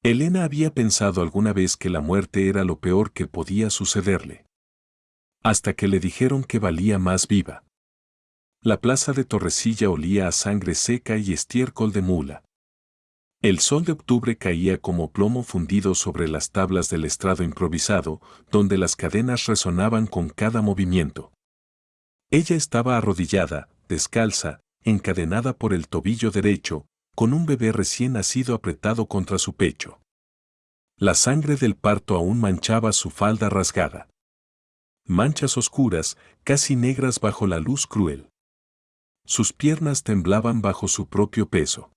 Elena había pensado alguna vez que la muerte era lo peor que podía sucederle. Hasta que le dijeron que valía más viva. La plaza de Torrecilla olía a sangre seca y estiércol de mula. El sol de octubre caía como plomo fundido sobre las tablas del estrado improvisado, donde las cadenas resonaban con cada movimiento. Ella estaba arrodillada, descalza, encadenada por el tobillo derecho, con un bebé recién nacido apretado contra su pecho. La sangre del parto aún manchaba su falda rasgada. Manchas oscuras, casi negras bajo la luz cruel. Sus piernas temblaban bajo su propio peso.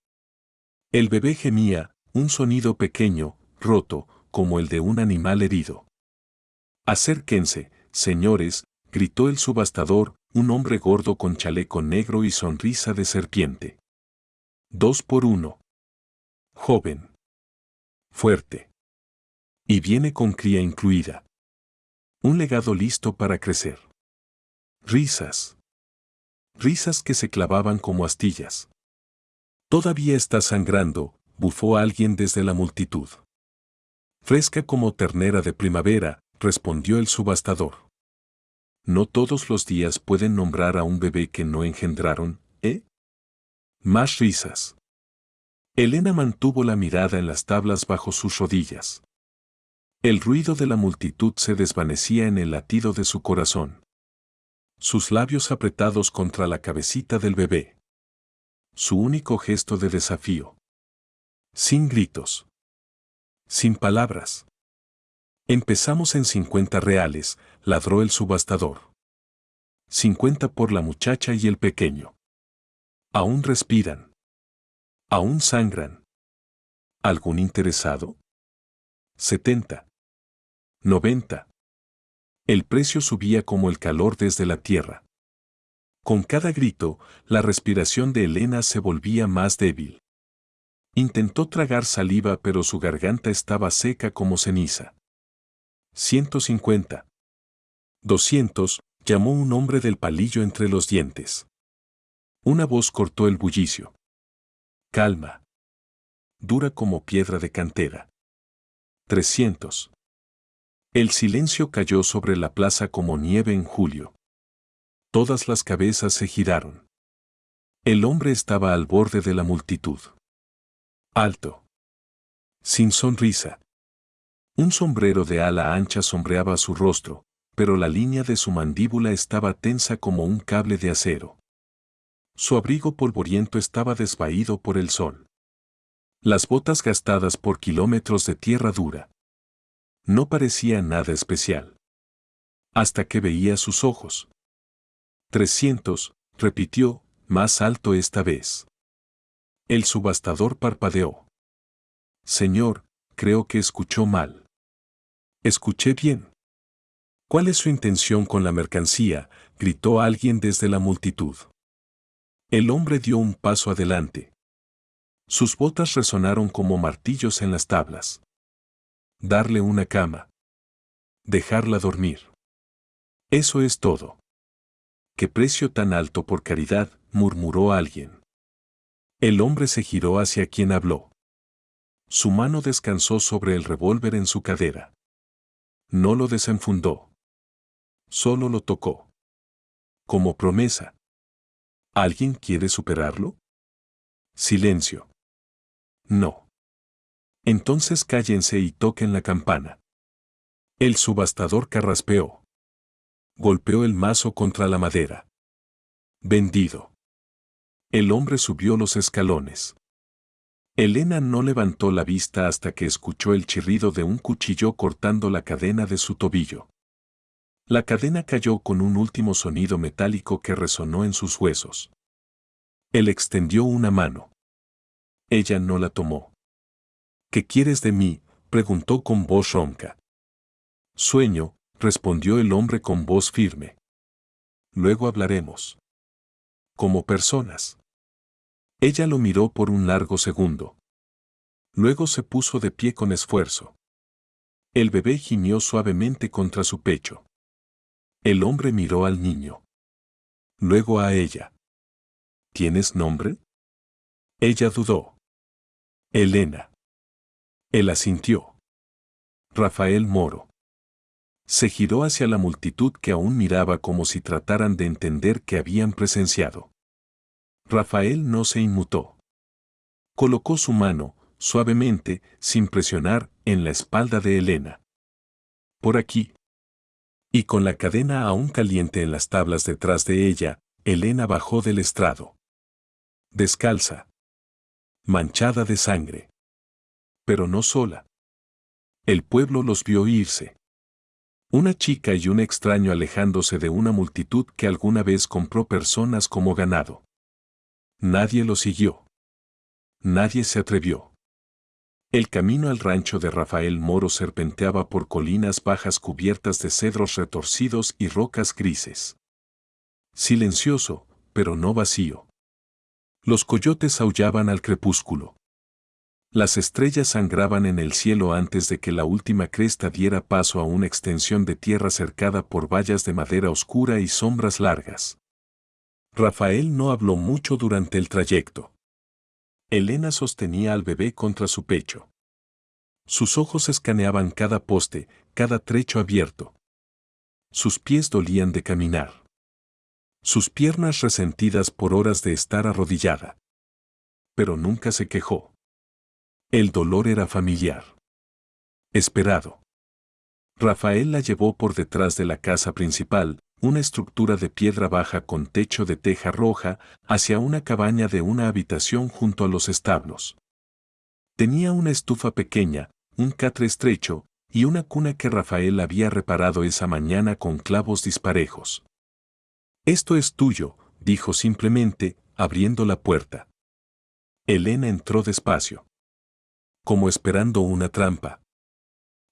El bebé gemía, un sonido pequeño, roto, como el de un animal herido. «Acérquense, señores», gritó el subastador, un hombre gordo con chaleco negro y sonrisa de serpiente. 2 por 1. Joven. Fuerte. Y viene con cría incluida. Un legado listo para crecer. Risas. Risas que se clavaban como astillas. «Todavía está sangrando», bufó alguien desde la multitud. «Fresca como ternera de primavera», respondió el subastador. «No todos los días pueden nombrar a un bebé que no engendraron, ¿eh?» Más risas. Elena mantuvo la mirada en las tablas bajo sus rodillas. El ruido de la multitud se desvanecía en el latido de su corazón. Sus labios apretados contra la cabecita del bebé. Su único gesto de desafío. Sin gritos. Sin palabras. «Empezamos en 50 reales», ladró el subastador. 50 por la muchacha y el pequeño. Aún respiran. Aún sangran. ¿Algún interesado? 70. 90. El precio subía como el calor desde la tierra. Con cada grito, la respiración de Elena se volvía más débil. Intentó tragar saliva, pero su garganta estaba seca como ceniza. 150. 200, llamó un hombre del palillo entre los dientes. Una voz cortó el bullicio. Calma. Dura como piedra de cantera. 300. El silencio cayó sobre la plaza como nieve en julio. Todas las cabezas se giraron. El hombre estaba al borde de la multitud. Alto. Sin sonrisa. Un sombrero de ala ancha sombreaba su rostro, pero la línea de su mandíbula estaba tensa como un cable de acero. Su abrigo polvoriento estaba desvaído por el sol. Las botas gastadas por kilómetros de tierra dura. No parecía nada especial. Hasta que veía sus ojos. 300, repitió, más alto esta vez. El subastador parpadeó. «Señor, creo que escuchó mal». «¿Escuché bien?» «¿Cuál es su intención con la mercancía?», gritó alguien desde la multitud. El hombre dio un paso adelante. Sus botas resonaron como martillos en las tablas. «Darle una cama. Dejarla dormir. Eso es todo». «¿Qué precio tan alto por caridad?», murmuró alguien. El hombre se giró hacia quien habló. Su mano descansó sobre el revólver en su cadera. No lo desenfundó. Solo lo tocó. Como promesa. ¿Alguien quiere superarlo? Silencio. No. Entonces cállense y toquen la campana. El subastador carraspeó. Golpeó el mazo contra la madera. Vendido. El hombre subió los escalones. Elena no levantó la vista hasta que escuchó el chirrido de un cuchillo cortando la cadena de su tobillo. La cadena cayó con un último sonido metálico que resonó en sus huesos. Él extendió una mano. Ella no la tomó. «¿Qué quieres de mí?», preguntó con voz ronca. «Sueño», respondió el hombre con voz firme. «Luego hablaremos. Como personas». Ella lo miró por un largo segundo. Luego se puso de pie con esfuerzo. El bebé gimió suavemente contra su pecho. El hombre miró al niño. Luego a ella. «¿Tienes nombre?». Ella dudó. «Elena». Él asintió. Rafael Moro. Se giró hacia la multitud que aún miraba como si trataran de entender qué habían presenciado. Rafael no se inmutó. Colocó su mano, suavemente, sin presionar, en la espalda de Elena. Por aquí. Y con la cadena aún caliente en las tablas detrás de ella, Elena bajó del estrado. Descalza. Manchada de sangre. Pero no sola. El pueblo los vio irse. Una chica y un extraño alejándose de una multitud que alguna vez compró personas como ganado. Nadie lo siguió. Nadie se atrevió. El camino al rancho de Rafael Moro serpenteaba por colinas bajas cubiertas de cedros retorcidos y rocas grises. Silencioso, pero no vacío. Los coyotes aullaban al crepúsculo. Las estrellas sangraban en el cielo antes de que la última cresta diera paso a una extensión de tierra cercada por vallas de madera oscura y sombras largas. Rafael no habló mucho durante el trayecto. Elena sostenía al bebé contra su pecho. Sus ojos escaneaban cada poste, cada trecho abierto. Sus pies dolían de caminar. Sus piernas resentidas por horas de estar arrodillada. Pero nunca se quejó. El dolor era familiar. Esperado. Rafael la llevó por detrás de la casa principal, una estructura de piedra baja con techo de teja roja, hacia una cabaña de una habitación junto a los establos. Tenía una estufa pequeña, un catre estrecho, y una cuna que Rafael había reparado esa mañana con clavos disparejos. «Esto es tuyo», dijo simplemente, abriendo la puerta. Elena entró despacio. Como esperando una trampa.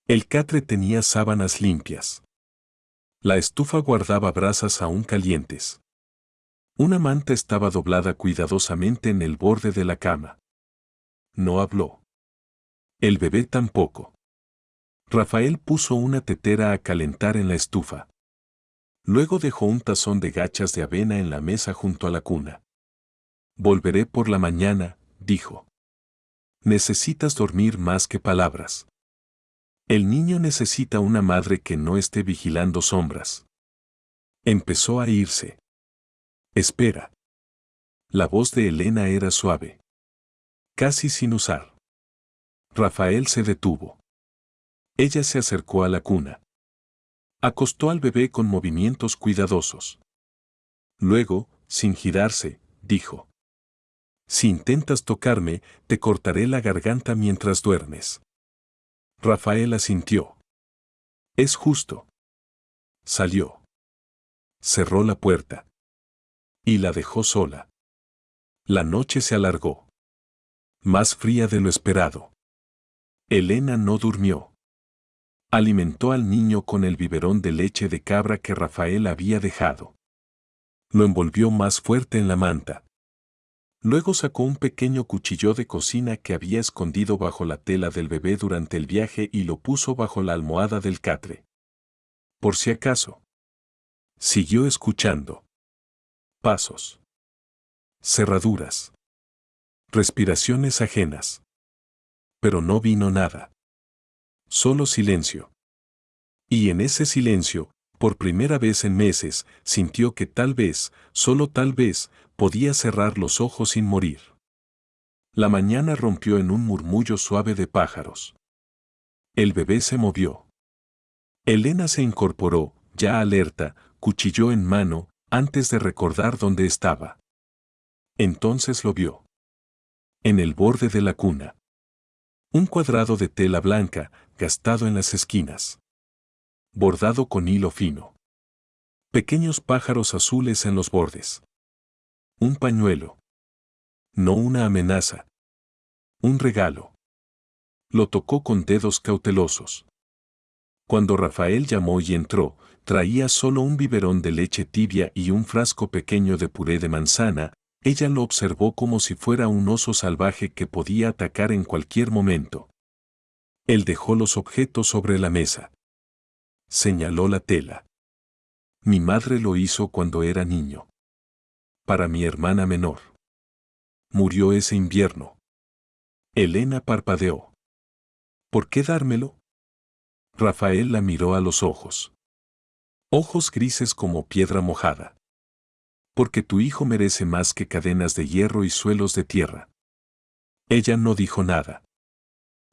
El catre tenía sábanas limpias. La estufa guardaba brasas aún calientes. Una manta estaba doblada cuidadosamente en el borde de la cama. No habló. El bebé tampoco. Rafael puso una tetera a calentar en la estufa. Luego dejó un tazón de gachas de avena en la mesa junto a la cuna. «Volveré por la mañana», dijo. «Necesitas dormir más que palabras. El niño necesita una madre que no esté vigilando sombras». Empezó a irse. «Espera». La voz de Elena era suave. Casi sin usar. Rafael se detuvo. Ella se acercó a la cuna. Acostó al bebé con movimientos cuidadosos. Luego, sin girarse, dijo: «Si intentas tocarme, te cortaré la garganta mientras duermes». Rafael asintió. «Es justo». Salió. Cerró la puerta. Y la dejó sola. La noche se alargó. Más fría de lo esperado. Elena no durmió. Alimentó al niño con el biberón de leche de cabra que Rafael había dejado. Lo envolvió más fuerte en la manta. Luego sacó un pequeño cuchillo de cocina que había escondido bajo la tela del bebé durante el viaje y lo puso bajo la almohada del catre. Por si acaso. Siguió escuchando. Pasos. Cerraduras. Respiraciones ajenas. Pero no vino nada. Solo silencio. Y en ese silencio, por primera vez en meses, sintió que tal vez, solo tal vez, podía cerrar los ojos sin morir. La mañana rompió en un murmullo suave de pájaros. El bebé se movió. Elena se incorporó, ya alerta, cuchillo en mano, antes de recordar dónde estaba. Entonces lo vio. En el borde de la cuna. Un cuadrado de tela blanca, gastado en las esquinas. Bordado con hilo fino. Pequeños pájaros azules en los bordes. Un pañuelo. No una amenaza. Un regalo. Lo tocó con dedos cautelosos. Cuando Rafael llamó y entró, traía solo un biberón de leche tibia y un frasco pequeño de puré de manzana. Ella lo observó como si fuera un oso salvaje que podía atacar en cualquier momento. Él dejó los objetos sobre la mesa. Señaló la tela. «Mi madre lo hizo cuando era niño. Para mi hermana menor. Murió ese invierno». Elena parpadeó. ¿Por qué dármelo? Rafael la miró a los ojos. Ojos grises como piedra mojada. Porque tu hijo merece más que cadenas de hierro y suelos de tierra. Ella no dijo nada.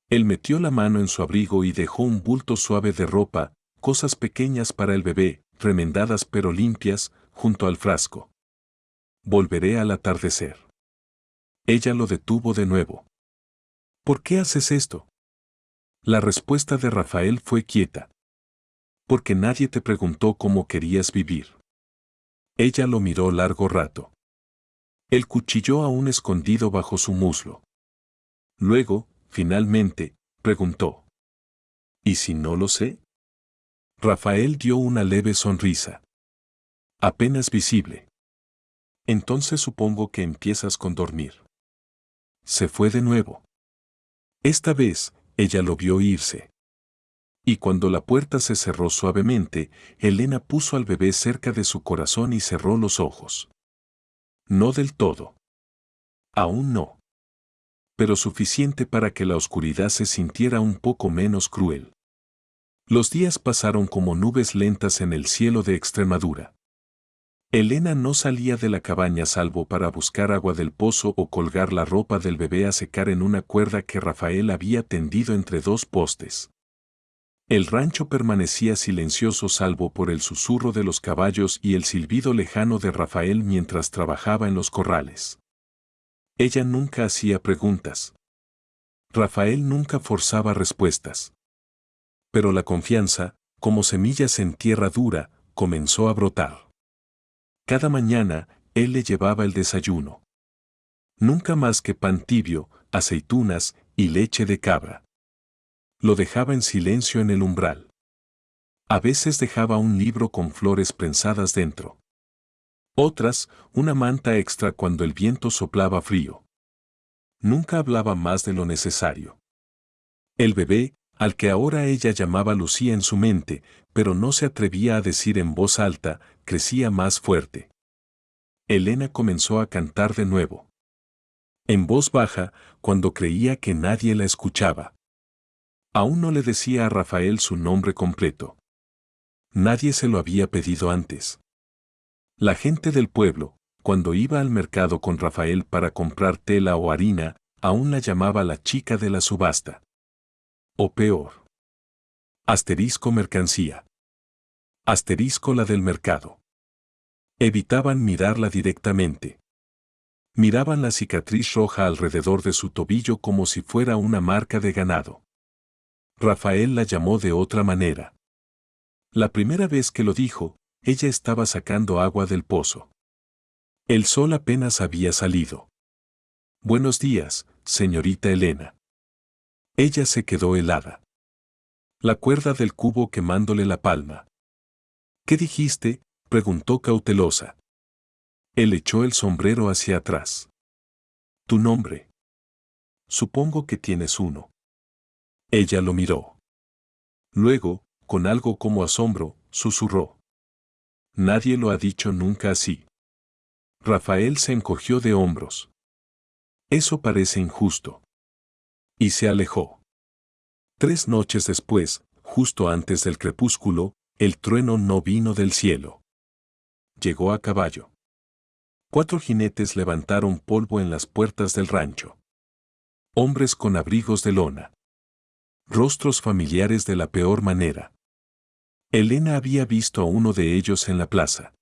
Él metió la mano en su abrigo y dejó un bulto suave de ropa, cosas pequeñas para el bebé, remendadas pero limpias, junto al frasco. Volveré al atardecer. Ella lo detuvo de nuevo. ¿Por qué haces esto? La respuesta de Rafael fue quieta. Porque nadie te preguntó cómo querías vivir. Ella lo miró largo rato. El cuchillo aún escondido bajo su muslo. Luego, finalmente, preguntó. ¿Y si no lo sé? Rafael dio una leve sonrisa. Apenas visible. Entonces supongo que empiezas con dormir. Se fue de nuevo. Esta vez, ella lo vio irse. Y cuando la puerta se cerró suavemente, Elena puso al bebé cerca de su corazón y cerró los ojos. No del todo. Aún no. Pero suficiente para que la oscuridad se sintiera un poco menos cruel. Los días pasaron como nubes lentas en el cielo de Extremadura. Elena no salía de la cabaña salvo para buscar agua del pozo o colgar la ropa del bebé a secar en una cuerda que Rafael había tendido entre dos postes. El rancho permanecía silencioso salvo por el susurro de los caballos y el silbido lejano de Rafael mientras trabajaba en los corrales. Ella nunca hacía preguntas. Rafael nunca forzaba respuestas. Pero la confianza, como semillas en tierra dura, comenzó a brotar. Cada mañana, él le llevaba el desayuno. Nunca más que pan tibio, aceitunas y leche de cabra. Lo dejaba en silencio en el umbral. A veces dejaba un libro con flores prensadas dentro. Otras, una manta extra cuando el viento soplaba frío. Nunca hablaba más de lo necesario. El bebé, al que ahora ella llamaba Lucía en su mente, pero no se atrevía a decir en voz alta, crecía más fuerte. Elena comenzó a cantar de nuevo. En voz baja, cuando creía que nadie la escuchaba. Aún no le decía a Rafael su nombre completo. Nadie se lo había pedido antes. La gente del pueblo, cuando iba al mercado con Rafael para comprar tela o harina, aún la llamaba la chica de la subasta. O peor. Asterisco mercancía. Asterisco la del mercado. Evitaban mirarla directamente. Miraban la cicatriz roja alrededor de su tobillo como si fuera una marca de ganado. Rafael la llamó de otra manera. La primera vez que lo dijo, ella estaba sacando agua del pozo. El sol apenas había salido. Buenos días, señorita Elena. Ella se quedó helada. La cuerda del cubo quemándole la palma. ¿Qué dijiste?, preguntó cautelosa. Él echó el sombrero hacia atrás. ¿Tu nombre? Supongo que tienes uno. Ella lo miró. Luego, con algo como asombro, susurró. Nadie lo ha dicho nunca así. Rafael se encogió de hombros. Eso parece injusto. Y se alejó. 3 noches después, justo antes del crepúsculo, el trueno no vino del cielo. Llegó a caballo. 4 jinetes levantaron polvo en las puertas del rancho. Hombres con abrigos de lona. Rostros familiares de la peor manera. Elena había visto a uno de ellos en la plaza.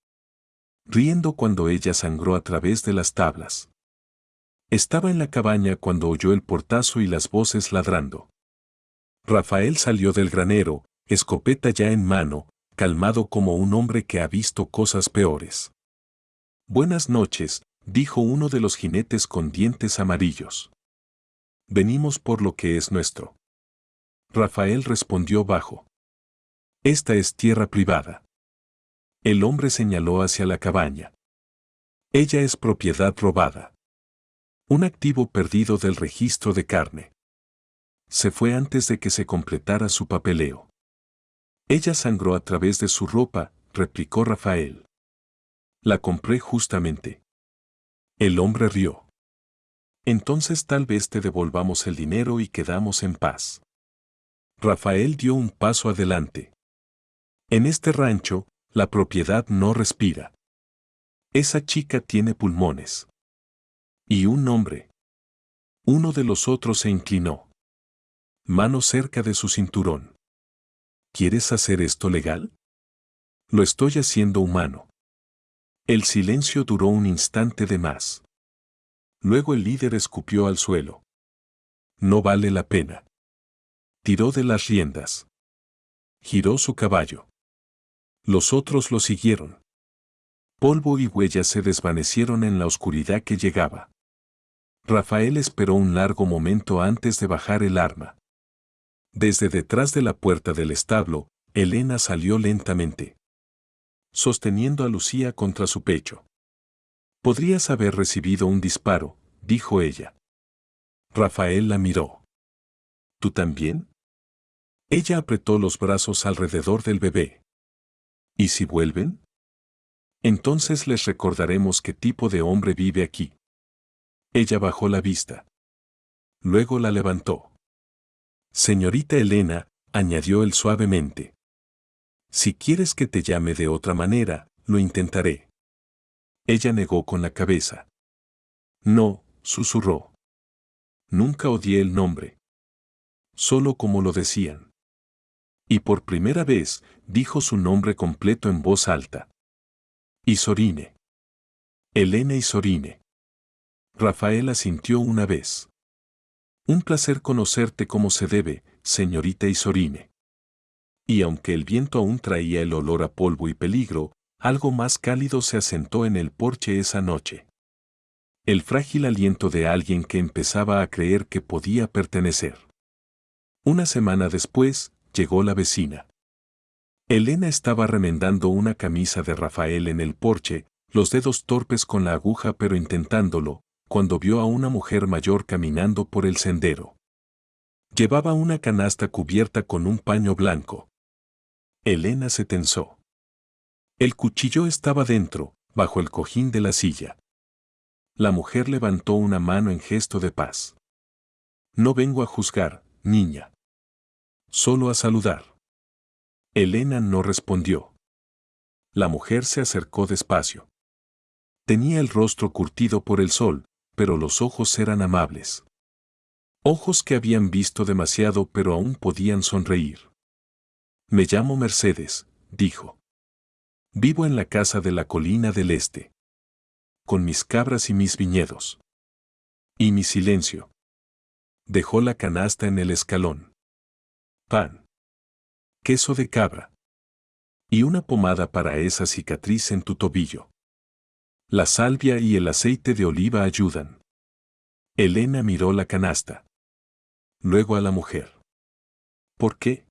Riendo cuando ella sangró a través de las tablas. Estaba en la cabaña cuando oyó el portazo y las voces ladrando. Rafael salió del granero, escopeta ya en mano, calmado como un hombre que ha visto cosas peores. Buenas noches, dijo uno de los jinetes con dientes amarillos. Venimos por lo que es nuestro. Rafael respondió bajo. Esta es tierra privada. El hombre señaló hacia la cabaña. Ella es propiedad robada. Un activo perdido del registro de carne. Se fue antes de que se completara su papeleo. Ella sangró a través de su ropa, replicó Rafael. La compré justamente. El hombre rió. Entonces tal vez te devolvamos el dinero y quedamos en paz. Rafael dio un paso adelante. En este rancho, la propiedad no respira. Esa chica tiene pulmones. Y un nombre. Uno de los otros se inclinó. Mano cerca de su cinturón. ¿Quieres hacer esto legal? Lo estoy haciendo humano. El silencio duró un instante de más. Luego el líder escupió al suelo. No vale la pena. Tiró de las riendas. Giró su caballo. Los otros lo siguieron. Polvo y huellas se desvanecieron en la oscuridad que llegaba. Rafael esperó un largo momento antes de bajar el arma. Desde detrás de la puerta del establo, Elena salió lentamente, sosteniendo a Lucía contra su pecho. Podrías haber recibido un disparo, dijo ella. Rafael la miró. ¿Tú también? Ella apretó los brazos alrededor del bebé. ¿Y si vuelven? Entonces les recordaremos qué tipo de hombre vive aquí. Ella bajó la vista. Luego la levantó. Señorita Elena, añadió él suavemente. Si quieres que te llame de otra manera, lo intentaré. Ella negó con la cabeza. No, susurró. Nunca odié el nombre. Solo como lo decían. Y por primera vez, dijo su nombre completo en voz alta. Isorine. Elena Isorine. Rafael asintió una vez. Un placer conocerte como se debe, señorita Isorine. Y aunque el viento aún traía el olor a polvo y peligro, algo más cálido se asentó en el porche esa noche. El frágil aliento de alguien que empezaba a creer que podía pertenecer. Una semana después, llegó la vecina. Elena estaba remendando una camisa de Rafael en el porche, los dedos torpes con la aguja pero intentándolo, cuando vio a una mujer mayor caminando por el sendero. Llevaba una canasta cubierta con un paño blanco. Elena se tensó. El cuchillo estaba dentro, bajo el cojín de la silla. La mujer levantó una mano en gesto de paz. No vengo a juzgar, niña. Solo a saludar. Elena no respondió. La mujer se acercó despacio. Tenía el rostro curtido por el sol, pero los ojos eran amables. Ojos que habían visto demasiado pero aún podían sonreír. Me llamo Mercedes, dijo. Vivo en la casa de la colina del este. Con mis cabras y mis viñedos. Y mi silencio. Dejó la canasta en el escalón. Pan. Queso de cabra. Y una pomada para esa cicatriz en tu tobillo. La salvia y el aceite de oliva ayudan. Elena miró la canasta. Luego a la mujer. ¿Por qué?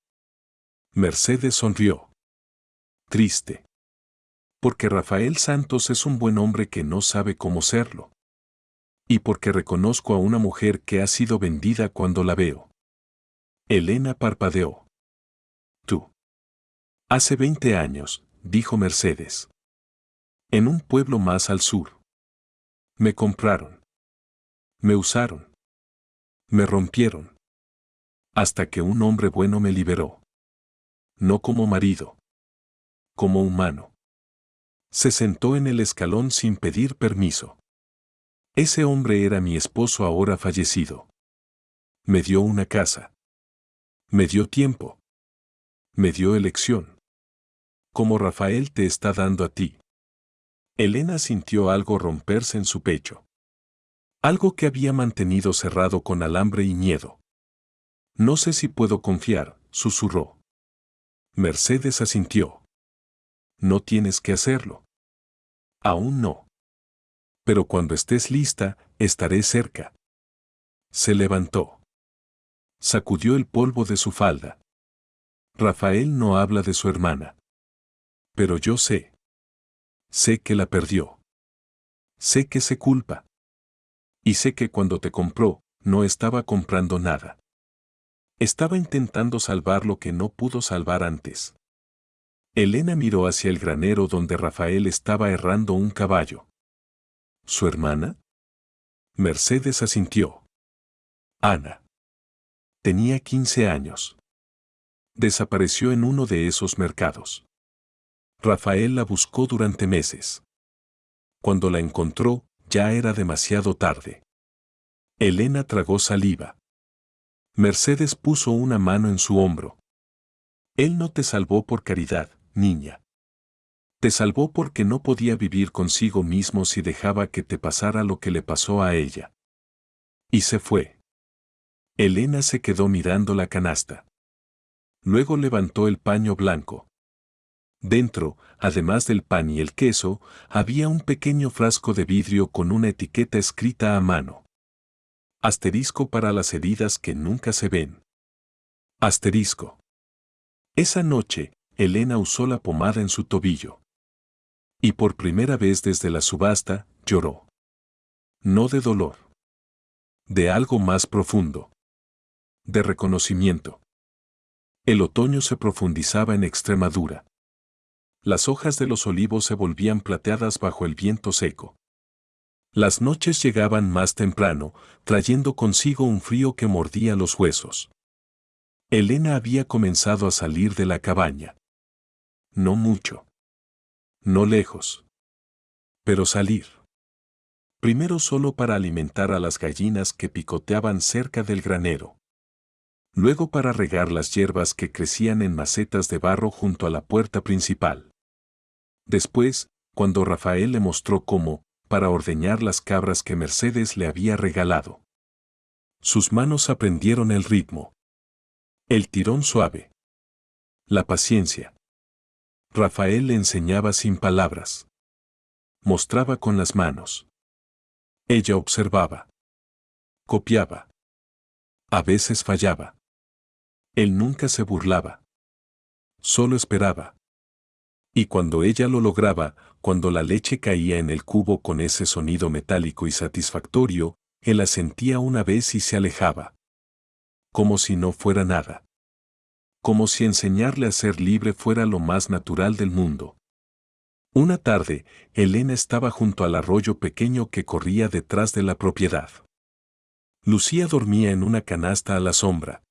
Mercedes sonrió. Triste. Porque Rafael Santos es un buen hombre que no sabe cómo serlo. Y porque reconozco a una mujer que ha sido vendida cuando la veo. Elena parpadeó. Tú. Hace 20 años, dijo Mercedes. En un pueblo más al sur. Me compraron. Me usaron. Me rompieron. Hasta que un hombre bueno me liberó. No como marido. Como humano. Se sentó en el escalón sin pedir permiso. Ese hombre era mi esposo ahora fallecido. Me dio una casa. Me dio tiempo. Me dio elección. Como Rafael te está dando a ti. Elena sintió algo romperse en su pecho. Algo que había mantenido cerrado con alambre y miedo. No sé si puedo confiar, susurró. Mercedes asintió. No tienes que hacerlo. Aún no. Pero cuando estés lista, estaré cerca. Se levantó. Sacudió el polvo de su falda. Rafael no habla de su hermana. Pero yo sé. Sé que la perdió. Sé que se culpa. Y sé que cuando te compró, no estaba comprando nada. Estaba intentando salvar lo que no pudo salvar antes. Elena miró hacia el granero donde Rafael estaba herrando un caballo. ¿Su hermana? Mercedes asintió. Ana. Tenía 15 años. Desapareció en uno de esos mercados. Rafael la buscó durante meses. Cuando la encontró, ya era demasiado tarde. Elena tragó saliva. Mercedes puso una mano en su hombro. Él no te salvó por caridad, niña. Te salvó porque no podía vivir consigo mismo si dejaba que te pasara lo que le pasó a ella. Y se fue. Elena se quedó mirando la canasta. Luego levantó el paño blanco. Dentro, además del pan y el queso, había un pequeño frasco de vidrio con una etiqueta escrita a mano. Asterisco para las heridas que nunca se ven. Asterisco. Esa noche, Elena usó la pomada en su tobillo. Y por primera vez desde la subasta, lloró. No de dolor. De algo más profundo. De reconocimiento. El otoño se profundizaba en Extremadura. Las hojas de los olivos se volvían plateadas bajo el viento seco. Las noches llegaban más temprano, trayendo consigo un frío que mordía los huesos. Elena había comenzado a salir de la cabaña. No mucho. No lejos. Pero salir. Primero solo para alimentar a las gallinas que picoteaban cerca del granero. Luego para regar las hierbas que crecían en macetas de barro junto a la puerta principal. Después, cuando Rafael le mostró cómo, para ordeñar las cabras que Mercedes le había regalado. Sus manos aprendieron el ritmo. El tirón suave. La paciencia. Rafael le enseñaba sin palabras. Mostraba con las manos. Ella observaba. Copiaba. A veces fallaba. Él nunca se burlaba. Solo esperaba. Y cuando ella lo lograba, cuando la leche caía en el cubo con ese sonido metálico y satisfactorio, él asentía una vez y se alejaba. Como si no fuera nada. Como si enseñarle a ser libre fuera lo más natural del mundo. Una tarde, Elena estaba junto al arroyo pequeño que corría detrás de la propiedad. Lucía dormía en una canasta a la sombra.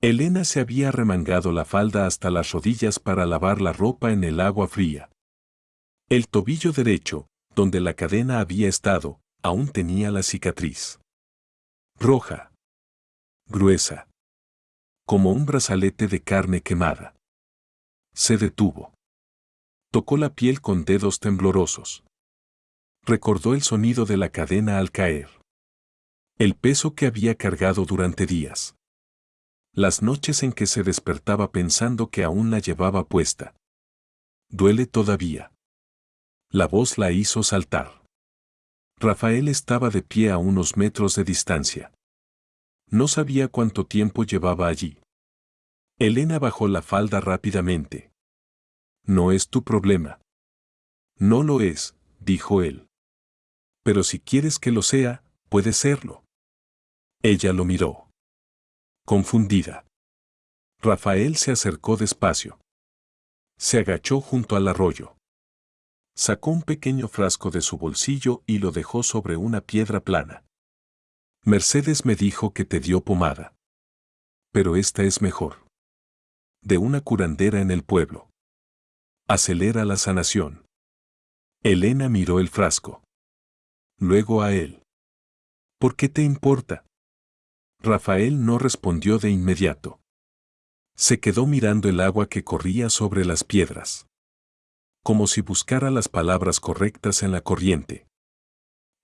Elena se había remangado la falda hasta las rodillas para lavar la ropa en el agua fría. El tobillo derecho, donde la cadena había estado, aún tenía la cicatriz. Roja. Gruesa. Como un brazalete de carne quemada. Se detuvo. Tocó la piel con dedos temblorosos. Recordó el sonido de la cadena al caer. El peso que había cargado durante días. Las noches en que se despertaba pensando que aún la llevaba puesta. Duele todavía. La voz la hizo saltar. Rafael estaba de pie a unos metros de distancia. No sabía cuánto tiempo llevaba allí. Elena bajó la falda rápidamente. No es tu problema. No lo es, dijo él. Pero si quieres que lo sea, puede serlo. Ella lo miró. Confundida. Rafael se acercó despacio. Se agachó junto al arroyo. Sacó un pequeño frasco de su bolsillo y lo dejó sobre una piedra plana. Mercedes me dijo que te dio pomada. Pero esta es mejor. De una curandera en el pueblo. Acelera la sanación. Elena miró el frasco. Luego a él. ¿Por qué te importa? Rafael no respondió de inmediato. Se quedó mirando el agua que corría sobre las piedras. Como si buscara las palabras correctas en la corriente.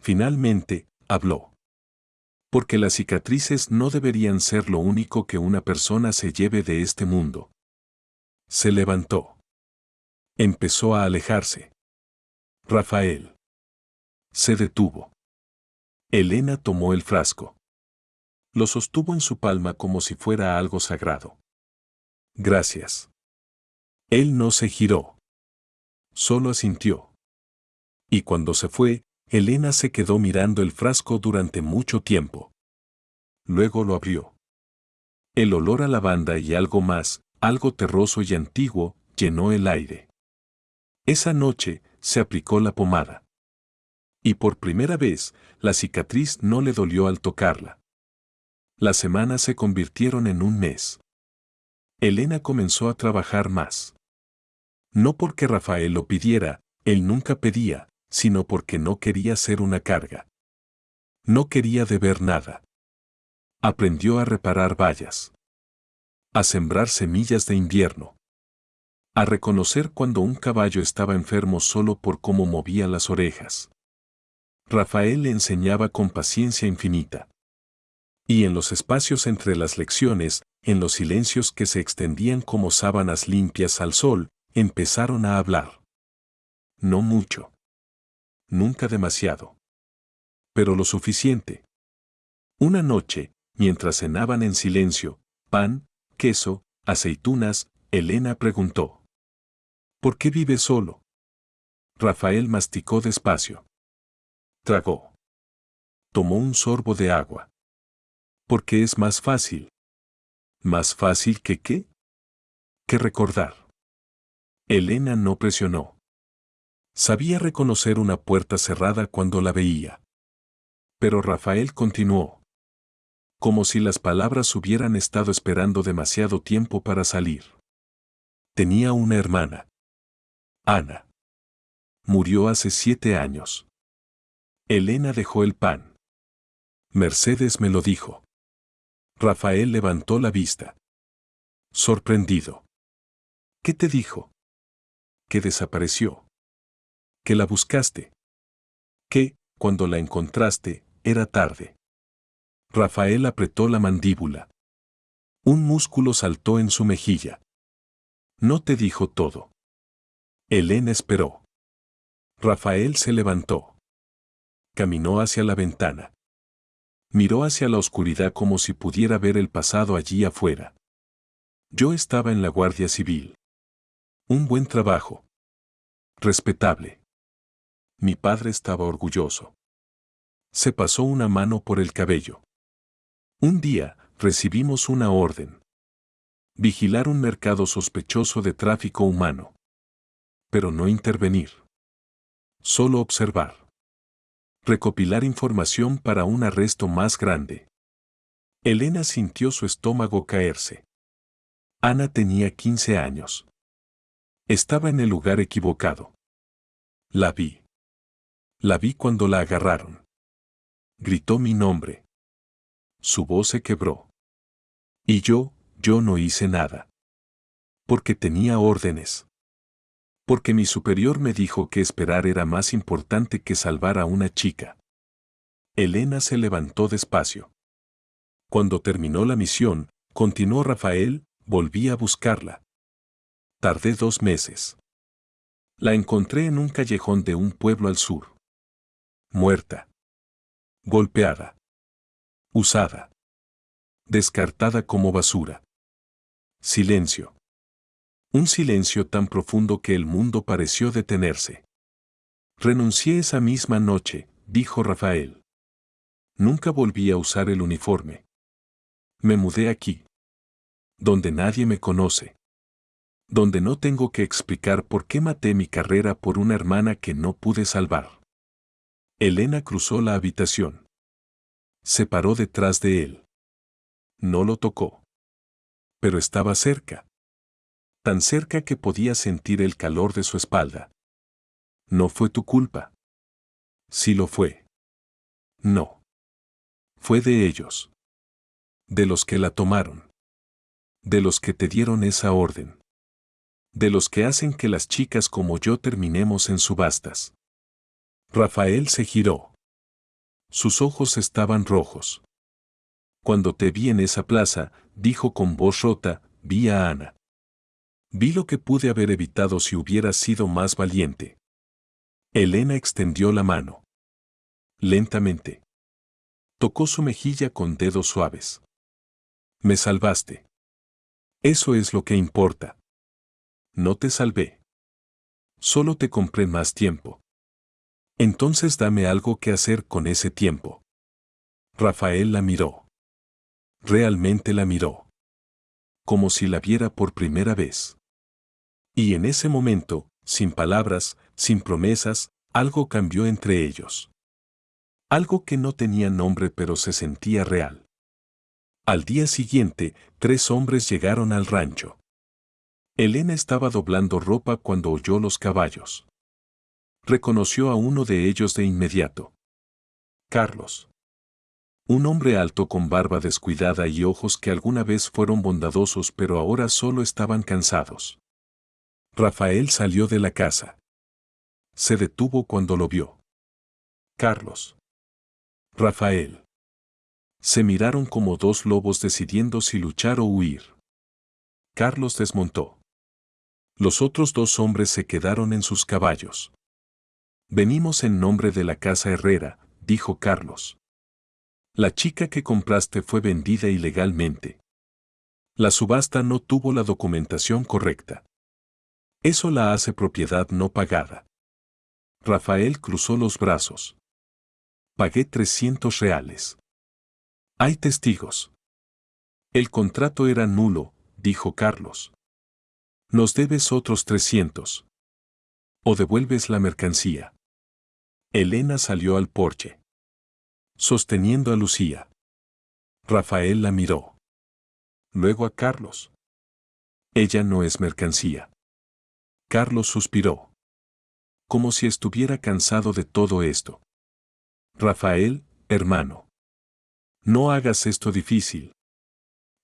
Finalmente, habló. Porque las cicatrices no deberían ser lo único que una persona se lleve de este mundo. Se levantó. Empezó a alejarse. Rafael. Se detuvo. Elena tomó el frasco. Lo sostuvo en su palma como si fuera algo sagrado. Gracias. Él no se giró. Solo asintió. Y cuando se fue, Elena se quedó mirando el frasco durante mucho tiempo. Luego lo abrió. El olor a lavanda y algo más, algo terroso y antiguo, llenó el aire. Esa noche, se aplicó la pomada. Y por primera vez, la cicatriz no le dolió al tocarla. Las semanas se convirtieron en un mes. Elena comenzó a trabajar más. No porque Rafael lo pidiera, él nunca pedía, sino porque no quería ser una carga. No quería deber nada. Aprendió a reparar vallas. A sembrar semillas de invierno. A reconocer cuando un caballo estaba enfermo solo por cómo movía las orejas. Rafael le enseñaba con paciencia infinita. Y en los espacios entre las lecciones, en los silencios que se extendían como sábanas limpias al sol, empezaron a hablar. No mucho. Nunca demasiado. Pero lo suficiente. Una noche, mientras cenaban en silencio, pan, queso, aceitunas, Elena preguntó: ¿por qué vives solo? Rafael masticó despacio. Tragó. Tomó un sorbo de agua. Porque es más fácil. ¿Más fácil que qué? Que recordar. Elena no presionó. Sabía reconocer una puerta cerrada cuando la veía. Pero Rafael continuó. Como si las palabras hubieran estado esperando demasiado tiempo para salir. Tenía una hermana. Ana. Murió hace 7 años. Elena dejó el pan. Mercedes me lo dijo. Rafael levantó la vista. Sorprendido. ¿Qué te dijo? Que desapareció. Que la buscaste. Que, cuando la encontraste, era tarde. Rafael apretó la mandíbula. Un músculo saltó en su mejilla. No te dijo todo. Elena esperó. Rafael se levantó. Caminó hacia la ventana. Miró hacia la oscuridad como si pudiera ver el pasado allí afuera. Yo estaba en la Guardia Civil. Un buen trabajo. Respetable. Mi padre estaba orgulloso. Se pasó una mano por el cabello. Un día, recibimos una orden. Vigilar un mercado sospechoso de tráfico humano. Pero no intervenir. Solo observar. Recopilar información para un arresto más grande. Elena sintió su estómago caerse. Ana tenía 15 años. Estaba en el lugar equivocado. La vi. La vi cuando la agarraron. Gritó mi nombre. Su voz se quebró. Y yo no hice nada. Porque tenía órdenes. Porque mi superior me dijo que esperar era más importante que salvar a una chica. Elena se levantó despacio. Cuando terminó la misión, continuó Rafael, volví a buscarla. Tardé 2 meses. La encontré en un callejón de un pueblo al sur. Muerta. Golpeada. Usada. Descartada como basura. Silencio. Un silencio tan profundo que el mundo pareció detenerse. Renuncié esa misma noche, dijo Rafael. Nunca volví a usar el uniforme. Me mudé aquí. Donde nadie me conoce. Donde no tengo que explicar por qué maté mi carrera por una hermana que no pude salvar. Elena cruzó la habitación. Se paró detrás de él. No lo tocó. Pero estaba cerca. Tan cerca que podía sentir el calor de su espalda. No fue tu culpa. Sí lo fue. No. Fue de ellos. De los que la tomaron. De los que te dieron esa orden. De los que hacen que las chicas como yo terminemos en subastas. Rafael se giró. Sus ojos estaban rojos. Cuando te vi en esa plaza, dijo con voz rota, vi a Ana. Vi lo que pude haber evitado si hubiera sido más valiente. Elena extendió la mano. Lentamente. Tocó su mejilla con dedos suaves. Me salvaste. Eso es lo que importa. No te salvé. Solo te compré más tiempo. Entonces dame algo que hacer con ese tiempo. Rafael la miró. Realmente la miró. Como si la viera por primera vez. Y en ese momento, sin palabras, sin promesas, algo cambió entre ellos. Algo que no tenía nombre pero se sentía real. Al día siguiente, 3 hombres llegaron al rancho. Elena estaba doblando ropa cuando oyó los caballos. Reconoció a uno de ellos de inmediato. Carlos. Un hombre alto con barba descuidada y ojos que alguna vez fueron bondadosos pero ahora solo estaban cansados. Rafael salió de la casa. Se detuvo cuando lo vio. Carlos. Rafael. Se miraron como dos lobos decidiendo si luchar o huir. Carlos desmontó. Los otros 2 hombres se quedaron en sus caballos. Venimos en nombre de la casa Herrera, dijo Carlos. La chica que compraste fue vendida ilegalmente. La subasta no tuvo la documentación correcta. Eso la hace propiedad no pagada. Rafael cruzó los brazos. Pagué 300 reales. Hay testigos. El contrato era nulo, dijo Carlos. Nos debes otros 300. O devuelves la mercancía. Elena salió al porche, sosteniendo a Lucía. Rafael la miró. Luego a Carlos. Ella no es mercancía. Carlos suspiró. Como si estuviera cansado de todo esto. Rafael, hermano. No hagas esto difícil.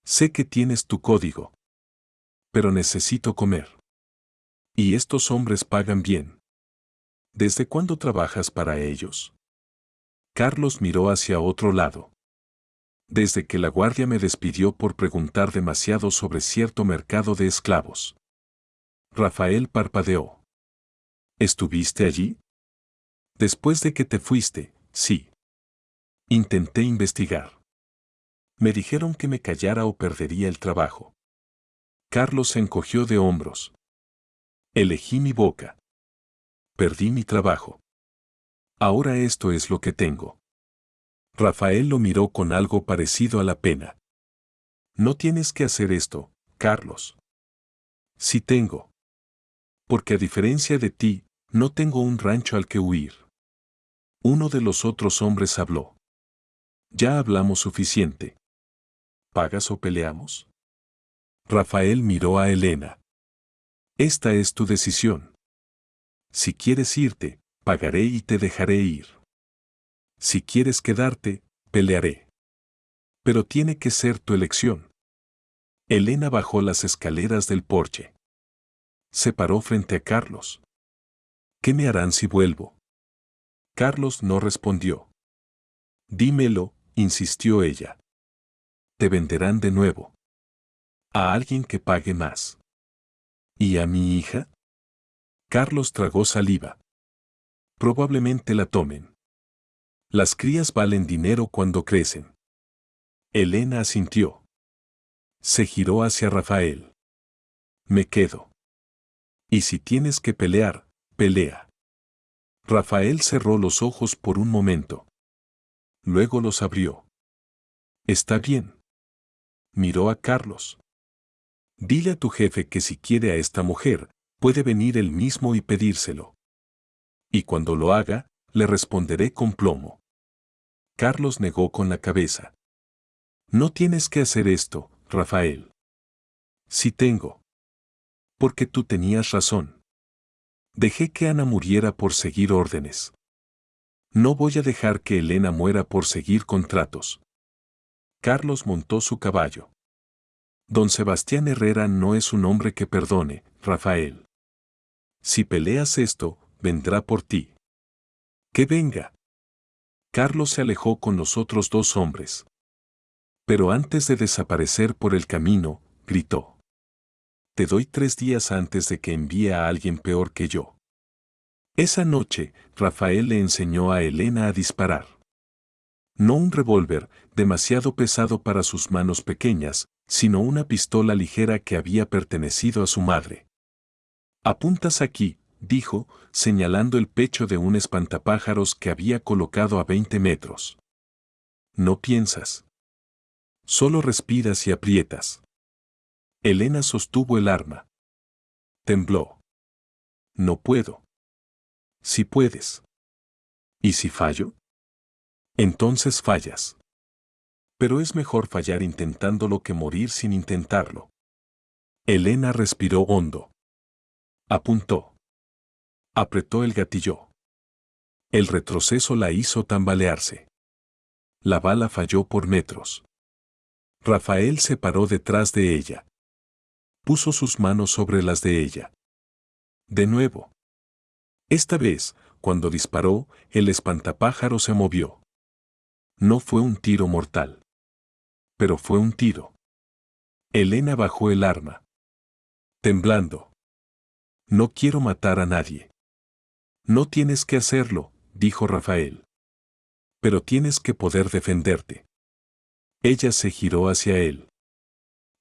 Sé que tienes tu código. Pero necesito comer. Y estos hombres pagan bien. ¿Desde cuándo trabajas para ellos? Carlos miró hacia otro lado. Desde que la guardia me despidió por preguntar demasiado sobre cierto mercado de esclavos. Rafael parpadeó. ¿Estuviste allí? Después de que te fuiste, sí. Intenté investigar. Me dijeron que me callara o perdería el trabajo. Carlos se encogió de hombros. Elegí mi boca. Perdí mi trabajo. Ahora esto es lo que tengo. Rafael lo miró con algo parecido a la pena. No tienes que hacer esto, Carlos. Sí tengo. Porque a diferencia de ti, no tengo un rancho al que huir. Uno de los otros hombres habló. Ya hablamos suficiente. ¿Pagas o peleamos? Rafael miró a Elena. Esta es tu decisión. Si quieres irte, pagaré y te dejaré ir. Si quieres quedarte, pelearé. Pero tiene que ser tu elección. Elena bajó las escaleras del porche. Se paró frente a Carlos. ¿Qué me harán si vuelvo? Carlos no respondió. Dímelo, insistió ella. Te venderán de nuevo. A alguien que pague más. ¿Y a mi hija? Carlos tragó saliva. Probablemente la tomen. Las crías valen dinero cuando crecen. Elena asintió. Se giró hacia Rafael. Me quedo. Y si tienes que pelear, pelea. Rafael cerró los ojos por un momento. Luego los abrió. Está bien. Miró a Carlos. Dile a tu jefe que si quiere a esta mujer, puede venir él mismo y pedírselo. Y cuando lo haga, le responderé con plomo. Carlos negó con la cabeza. No tienes que hacer esto, Rafael. Sí tengo. Porque tú tenías razón. Dejé que Ana muriera por seguir órdenes. No voy a dejar que Elena muera por seguir contratos. Carlos montó su caballo. Don Sebastián Herrera no es un hombre que perdone, Rafael. Si peleas esto, vendrá por ti. Que venga. Carlos se alejó con los otros 2 hombres. Pero antes de desaparecer por el camino, gritó. Te doy 3 días antes de que envíe a alguien peor que yo. Esa noche, Rafael le enseñó a Elena a disparar. No un revólver, demasiado pesado para sus manos pequeñas, sino una pistola ligera que había pertenecido a su madre. Apuntas aquí, dijo, señalando el pecho de un espantapájaros que había colocado a 20 metros. No piensas. Solo respiras y aprietas. Elena sostuvo el arma. Tembló. No puedo. Si puedes. ¿Y si fallo? Entonces fallas. Pero es mejor fallar intentándolo que morir sin intentarlo. Elena respiró hondo. Apuntó. Apretó el gatillo. El retroceso la hizo tambalearse. La bala falló por metros. Rafael se paró detrás de ella. Puso sus manos sobre las de ella. De nuevo. Esta vez, cuando disparó, el espantapájaro se movió. No fue un tiro mortal. Pero fue un tiro. Elena bajó el arma. Temblando. No quiero matar a nadie. No tienes que hacerlo, dijo Rafael. Pero tienes que poder defenderte. Ella se giró hacia él.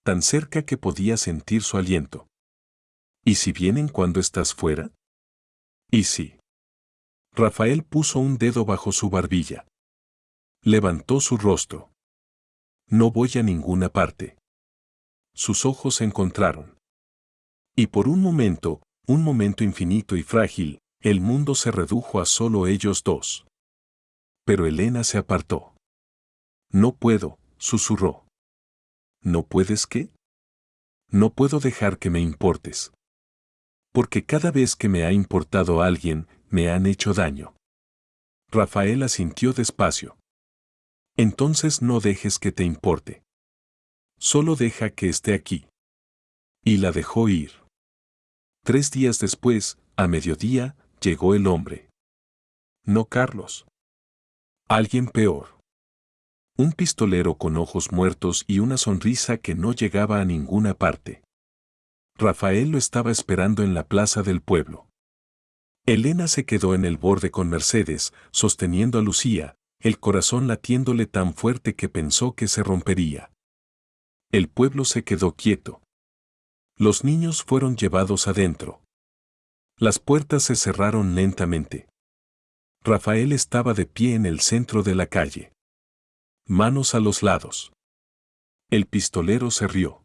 Tan cerca que podía sentir su aliento. ¿Y si vienen cuando estás fuera? ¿Y si? Rafael puso un dedo bajo su barbilla. Levantó su rostro. No voy a ninguna parte. Sus ojos se encontraron. Y por un momento infinito y frágil, el mundo se redujo a solo ellos dos. Pero Elena se apartó. No puedo, susurró. ¿No puedes qué? No puedo dejar que me importes. Porque cada vez que me ha importado alguien, me han hecho daño. Rafael asintió despacio. Entonces no dejes que te importe. Solo deja que esté aquí. Y la dejó ir. 3 días después, a mediodía, llegó el hombre. No Carlos. Alguien peor. Un pistolero con ojos muertos y una sonrisa que no llegaba a ninguna parte. Rafael lo estaba esperando en la plaza del pueblo. Elena se quedó en el borde con Mercedes, sosteniendo a Lucía, el corazón latiéndole tan fuerte que pensó que se rompería. El pueblo se quedó quieto. Los niños fueron llevados adentro. Las puertas se cerraron lentamente. Rafael estaba de pie en el centro de la calle. Manos a los lados. El pistolero se rió.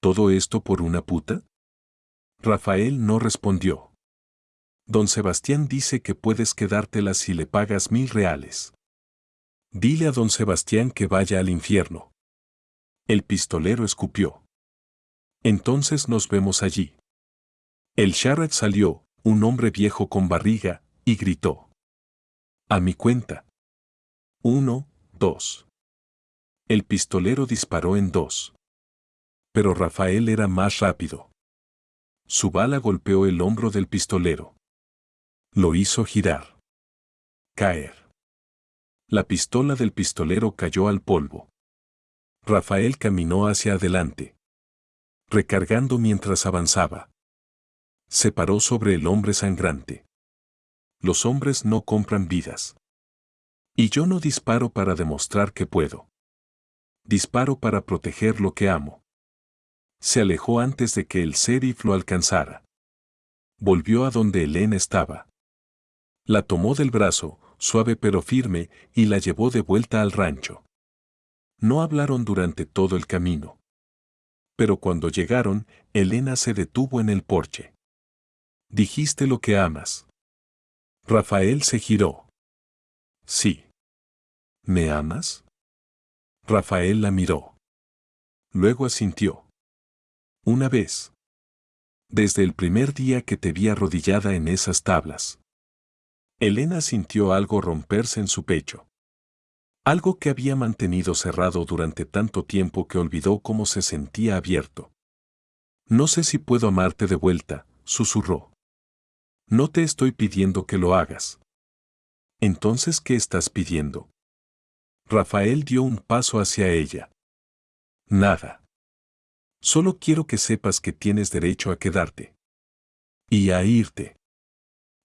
¿Todo esto por una puta? Rafael no respondió. Don Sebastián dice que puedes quedártela si le pagas 1000 reales. Dile a don Sebastián que vaya al infierno. El pistolero escupió. Entonces nos vemos allí. El Sharrat salió, un hombre viejo con barriga, y gritó. A mi cuenta. 1, 2. El pistolero disparó en 2. Pero Rafael era más rápido. Su bala golpeó el hombro del pistolero. Lo hizo girar. Caer. La pistola del pistolero cayó al polvo. Rafael caminó hacia adelante. Recargando mientras avanzaba. Se paró sobre el hombre sangrante. Los hombres no compran vidas. Y yo no disparo para demostrar que puedo. Disparo para proteger lo que amo. Se alejó antes de que el sheriff lo alcanzara. Volvió a donde Elena estaba. La tomó del brazo, suave pero firme, y la llevó de vuelta al rancho. No hablaron durante todo el camino. Pero cuando llegaron, Elena se detuvo en el porche. Dijiste lo que amas. Rafael se giró. Sí. ¿Me amas? Rafael la miró. Luego asintió. Una vez. Desde el primer día que te vi arrodillada en esas tablas. Elena sintió algo romperse en su pecho. Algo que había mantenido cerrado durante tanto tiempo que olvidó cómo se sentía abierto. No sé si puedo amarte de vuelta, susurró. No te estoy pidiendo que lo hagas. Entonces, ¿qué estás pidiendo? Rafael dio un paso hacia ella. Nada. Solo quiero que sepas que tienes derecho a quedarte. Y a irte.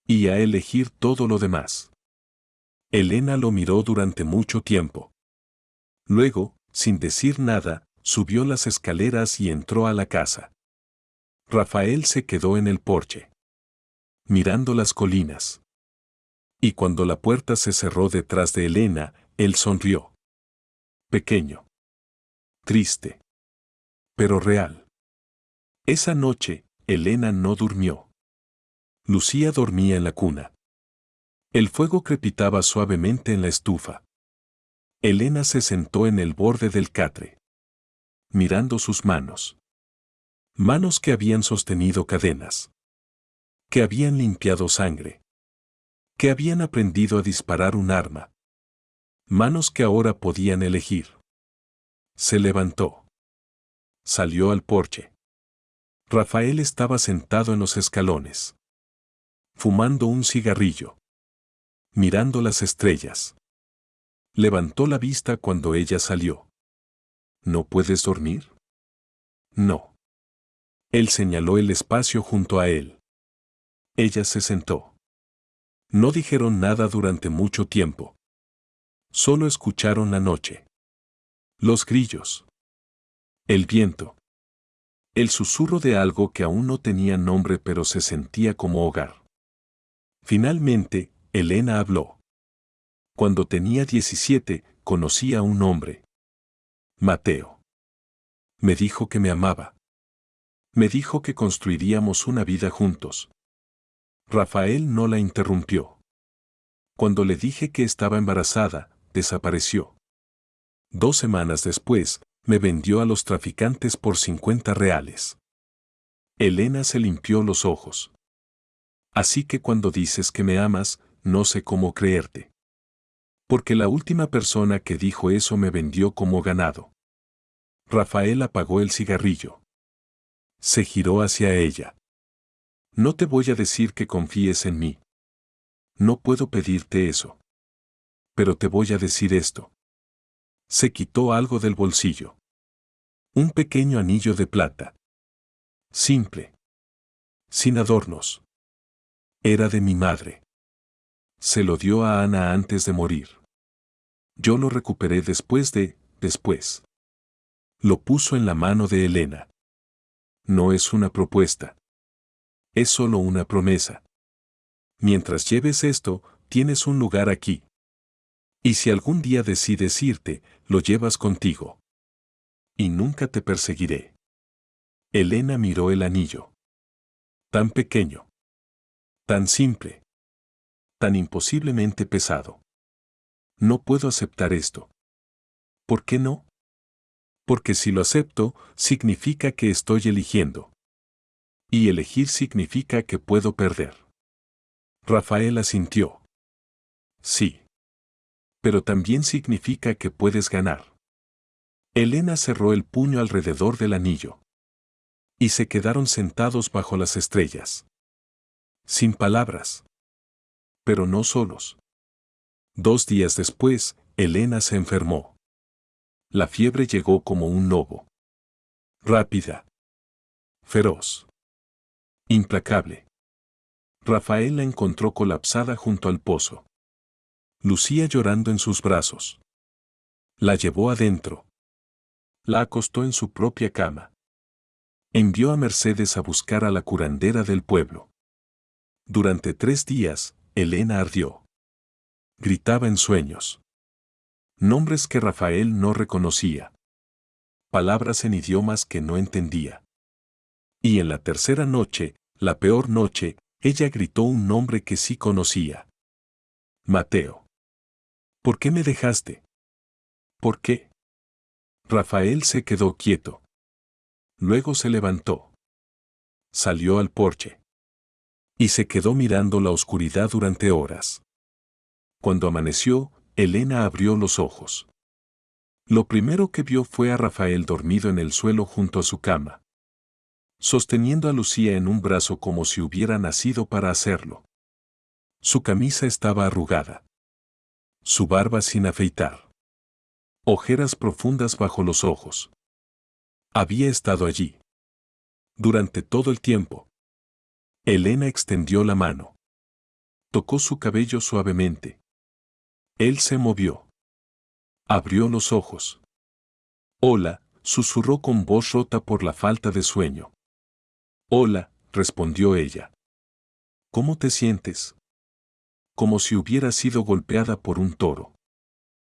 Y a elegir todo lo demás. Elena lo miró durante mucho tiempo. Luego, sin decir nada, subió las escaleras y entró a la casa. Rafael se quedó en el porche. Mirando las colinas. Y cuando la puerta se cerró detrás de Elena, él sonrió. Pequeño. Triste. Pero real. Esa noche, Elena no durmió. Lucía dormía en la cuna. El fuego crepitaba suavemente en la estufa. Elena se sentó en el borde del catre, mirando sus manos. Manos que habían sostenido cadenas, que habían limpiado sangre, que habían aprendido a disparar un arma. Manos que ahora podían elegir. Se levantó. Salió al porche. Rafael estaba sentado en los escalones, fumando un cigarrillo, mirando las estrellas. Levantó la vista cuando ella salió. ¿No puedes dormir? No. Él señaló el espacio junto a él. Ella se sentó. No dijeron nada durante mucho tiempo. Solo escucharon la noche. Los grillos. El viento. El susurro de algo que aún no tenía nombre pero se sentía como hogar. Finalmente, Elena habló. Cuando tenía 17, conocí a un hombre. Mateo. Me dijo que me amaba. Me dijo que construiríamos una vida juntos. Rafael no la interrumpió. Cuando le dije que estaba embarazada, desapareció. 2 semanas después, me vendió a los traficantes por 50 reales. Elena se limpió los ojos. Así que cuando dices que me amas, no sé cómo creerte. Porque la última persona que dijo eso me vendió como ganado. Rafael apagó el cigarrillo. Se giró hacia ella. No te voy a decir que confíes en mí. No puedo pedirte eso. Pero te voy a decir esto. Se quitó algo del bolsillo. Un pequeño anillo de plata. Simple. Sin adornos. Era de mi madre. Se lo dio a Ana antes de morir. Yo lo recuperé después. Lo puso en la mano de Elena. No es una propuesta. Es solo una promesa. Mientras lleves esto, tienes un lugar aquí. Y si algún día decides irte, lo llevas contigo. Y nunca te perseguiré. Elena miró el anillo. Tan pequeño. Tan simple. Tan imposiblemente pesado. No puedo aceptar esto. ¿Por qué no? Porque si lo acepto, significa que estoy eligiendo. Y elegir significa que puedo perder. Rafael asintió. Sí. Pero también significa que puedes ganar. Elena cerró el puño alrededor del anillo. Y se quedaron sentados bajo las estrellas. Sin palabras. Pero no solos. 2 días después, Elena se enfermó. La fiebre llegó como un lobo. Rápida. Feroz. Implacable. Rafael la encontró colapsada junto al pozo. Lucía llorando en sus brazos. La llevó adentro. La acostó en su propia cama. Envió a Mercedes a buscar a la curandera del pueblo. Durante 3 días, Elena ardió. Gritaba en sueños. Nombres que Rafael no reconocía. Palabras en idiomas que no entendía. Y en la tercera noche, la peor noche, ella gritó un nombre que sí conocía. Mateo. ¿Por qué me dejaste? ¿Por qué? Rafael se quedó quieto. Luego se levantó. Salió al porche. Y se quedó mirando la oscuridad durante horas. Cuando amaneció, Elena abrió los ojos. Lo primero que vio fue a Rafael dormido en el suelo junto a su cama, sosteniendo a Lucía en un brazo como si hubiera nacido para hacerlo. Su camisa estaba arrugada. Su barba sin afeitar. Ojeras profundas bajo los ojos. Había estado allí. Durante todo el tiempo. Elena extendió la mano. Tocó su cabello suavemente. Él se movió. Abrió los ojos. Hola, susurró con voz rota por la falta de sueño. Hola, respondió ella. ¿Cómo te sientes? Como si hubiera sido golpeada por un toro.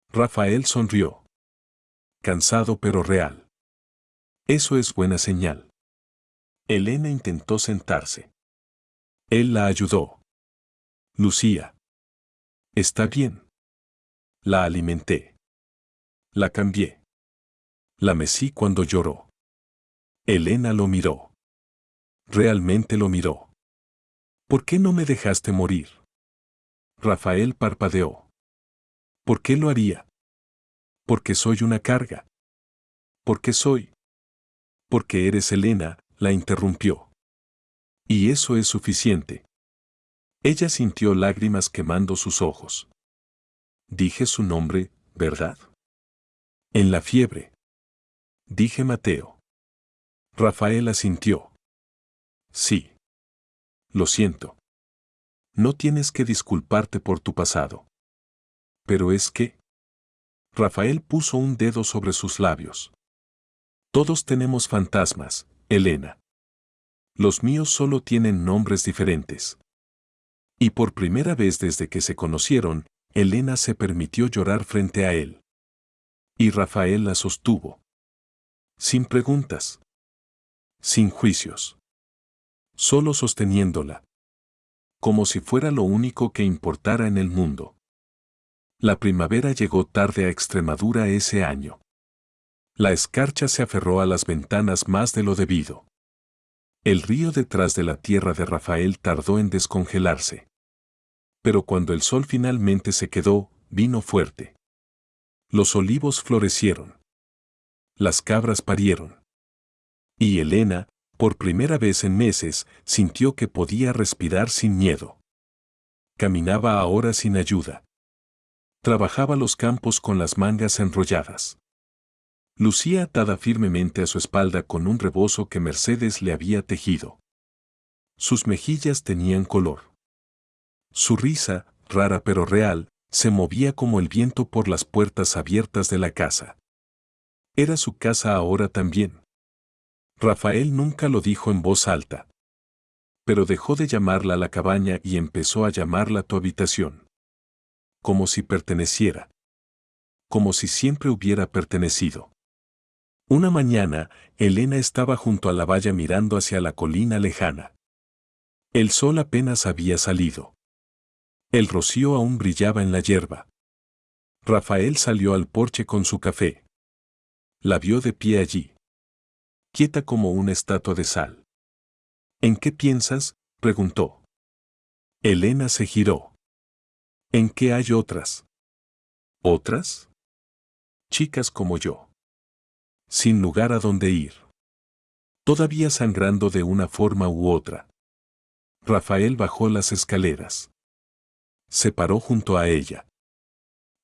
Rafael sonrió. Cansado pero real. Eso es buena señal. Elena intentó sentarse. Él la ayudó. Lucía. ¿Está bien? La alimenté. La cambié. La mecí cuando lloró. Elena lo miró. Realmente lo miró. ¿Por qué no me dejaste morir? Rafael parpadeó. ¿Por qué lo haría? Porque soy una carga. ¿Por qué soy? Porque eres Elena, la interrumpió. Y eso es suficiente. Ella sintió lágrimas quemando sus ojos. Dije su nombre, ¿verdad? En la fiebre. Dije Mateo. Rafael asintió. Sí. Lo siento. No tienes que disculparte por tu pasado. Pero es que... Rafael puso un dedo sobre sus labios. Todos tenemos fantasmas, Elena. Los míos solo tienen nombres diferentes. Y por primera vez desde que se conocieron, Elena se permitió llorar frente a él. Y Rafael la sostuvo. Sin preguntas. Sin juicios. Solo sosteniéndola. Como si fuera lo único que importara en el mundo. La primavera llegó tarde a Extremadura ese año. La escarcha se aferró a las ventanas más de lo debido. El río detrás de la tierra de Rafael tardó en descongelarse. Pero cuando el sol finalmente se quedó, vino fuerte. Los olivos florecieron. Las cabras parieron. Y Elena, por primera vez en meses, sintió que podía respirar sin miedo. Caminaba ahora sin ayuda. Trabajaba los campos con las mangas enrolladas. Lucía atada firmemente a su espalda con un rebozo que Mercedes le había tejido. Sus mejillas tenían color. Su risa, rara pero real, se movía como el viento por las puertas abiertas de la casa. Era su casa ahora también. Rafael nunca lo dijo en voz alta. Pero dejó de llamarla la cabaña y empezó a llamarla tu habitación. Como si perteneciera. Como si siempre hubiera pertenecido. Una mañana, Elena estaba junto a la valla mirando hacia la colina lejana. El sol apenas había salido. El rocío aún brillaba en la hierba. Rafael salió al porche con su café. La vio de pie allí. Quieta como una estatua de sal. ¿En qué piensas?, preguntó. Elena se giró. ¿En qué hay otras? ¿Otras? Chicas como yo. Sin lugar a donde ir. Todavía sangrando de una forma u otra. Rafael bajó las escaleras. Se paró junto a ella.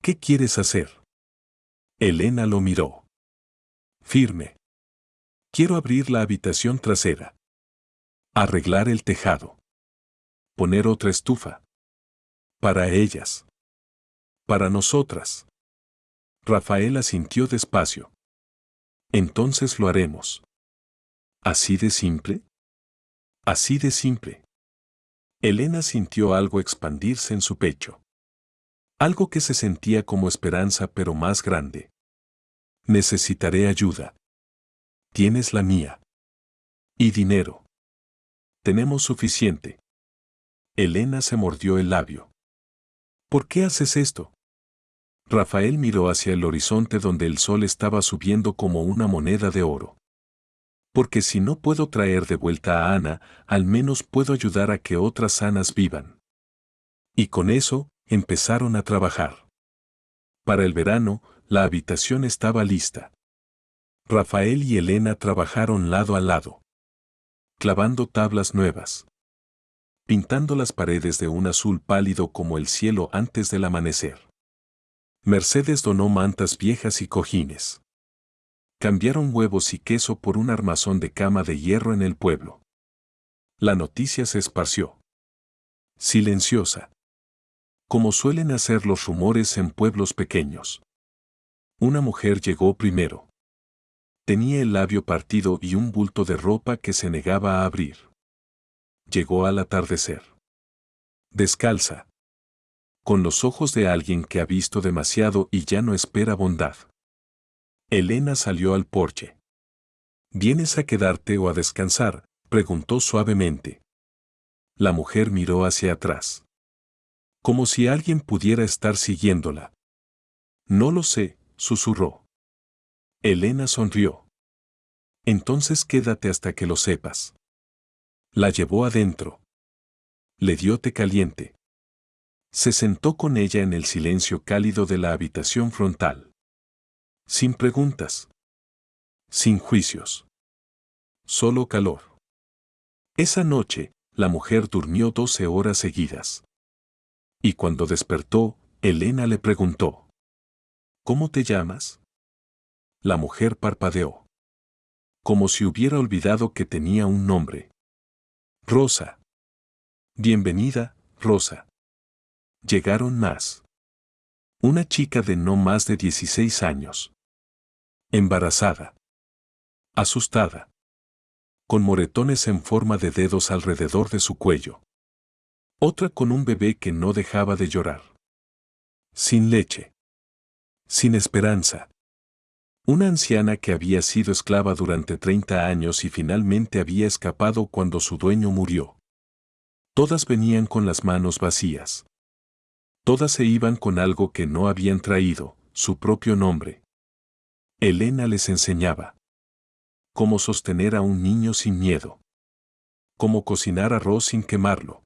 ¿Qué quieres hacer? Elena lo miró. Firme. Quiero abrir la habitación trasera. Arreglar el tejado. Poner otra estufa. Para ellas. Para nosotras. Rafael asintió despacio. Entonces lo haremos. ¿Así de simple? Así de simple. Elena sintió algo expandirse en su pecho. Algo que se sentía como esperanza pero más grande. Necesitaré ayuda. Tienes la mía. Y dinero. Tenemos suficiente. Elena se mordió el labio. ¿Por qué haces esto? Rafael miró hacia el horizonte donde el sol estaba subiendo como una moneda de oro. Porque si no puedo traer de vuelta a Ana, al menos puedo ayudar a que otras Anas vivan. Y con eso, empezaron a trabajar. Para el verano, la habitación estaba lista. Rafael y Elena trabajaron lado a lado. Clavando tablas nuevas. Pintando las paredes de un azul pálido como el cielo antes del amanecer. Mercedes donó mantas viejas y cojines. Cambiaron huevos y queso por un armazón de cama de hierro en el pueblo. La noticia se esparció. Silenciosa. Como suelen hacer los rumores en pueblos pequeños. Una mujer llegó primero. Tenía el labio partido y un bulto de ropa que se negaba a abrir. Llegó al atardecer. Descalza. Con los ojos de alguien que ha visto demasiado y ya no espera bondad. Elena salió al porche. ¿Vienes a quedarte o a descansar?, preguntó suavemente. La mujer miró hacia atrás. Como si alguien pudiera estar siguiéndola. No lo sé, susurró. Elena sonrió. Entonces quédate hasta que lo sepas. La llevó adentro. Le dio té caliente. Se sentó con ella en el silencio cálido de la habitación frontal. Sin preguntas. Sin juicios. Solo calor. Esa noche, la mujer durmió 12 horas seguidas. Y cuando despertó, Elena le preguntó: ¿Cómo te llamas? La mujer parpadeó. Como si hubiera olvidado que tenía un nombre. Rosa. Bienvenida, Rosa. Llegaron más. Una chica de no más de 16 años. Embarazada. Asustada. Con moretones en forma de dedos alrededor de su cuello. Otra con un bebé que no dejaba de llorar. Sin leche. Sin esperanza. Una anciana que había sido esclava durante 30 años y finalmente había escapado cuando su dueño murió. Todas venían con las manos vacías. Todas se iban con algo que no habían traído, su propio nombre. Elena les enseñaba cómo sostener a un niño sin miedo. Cómo cocinar arroz sin quemarlo.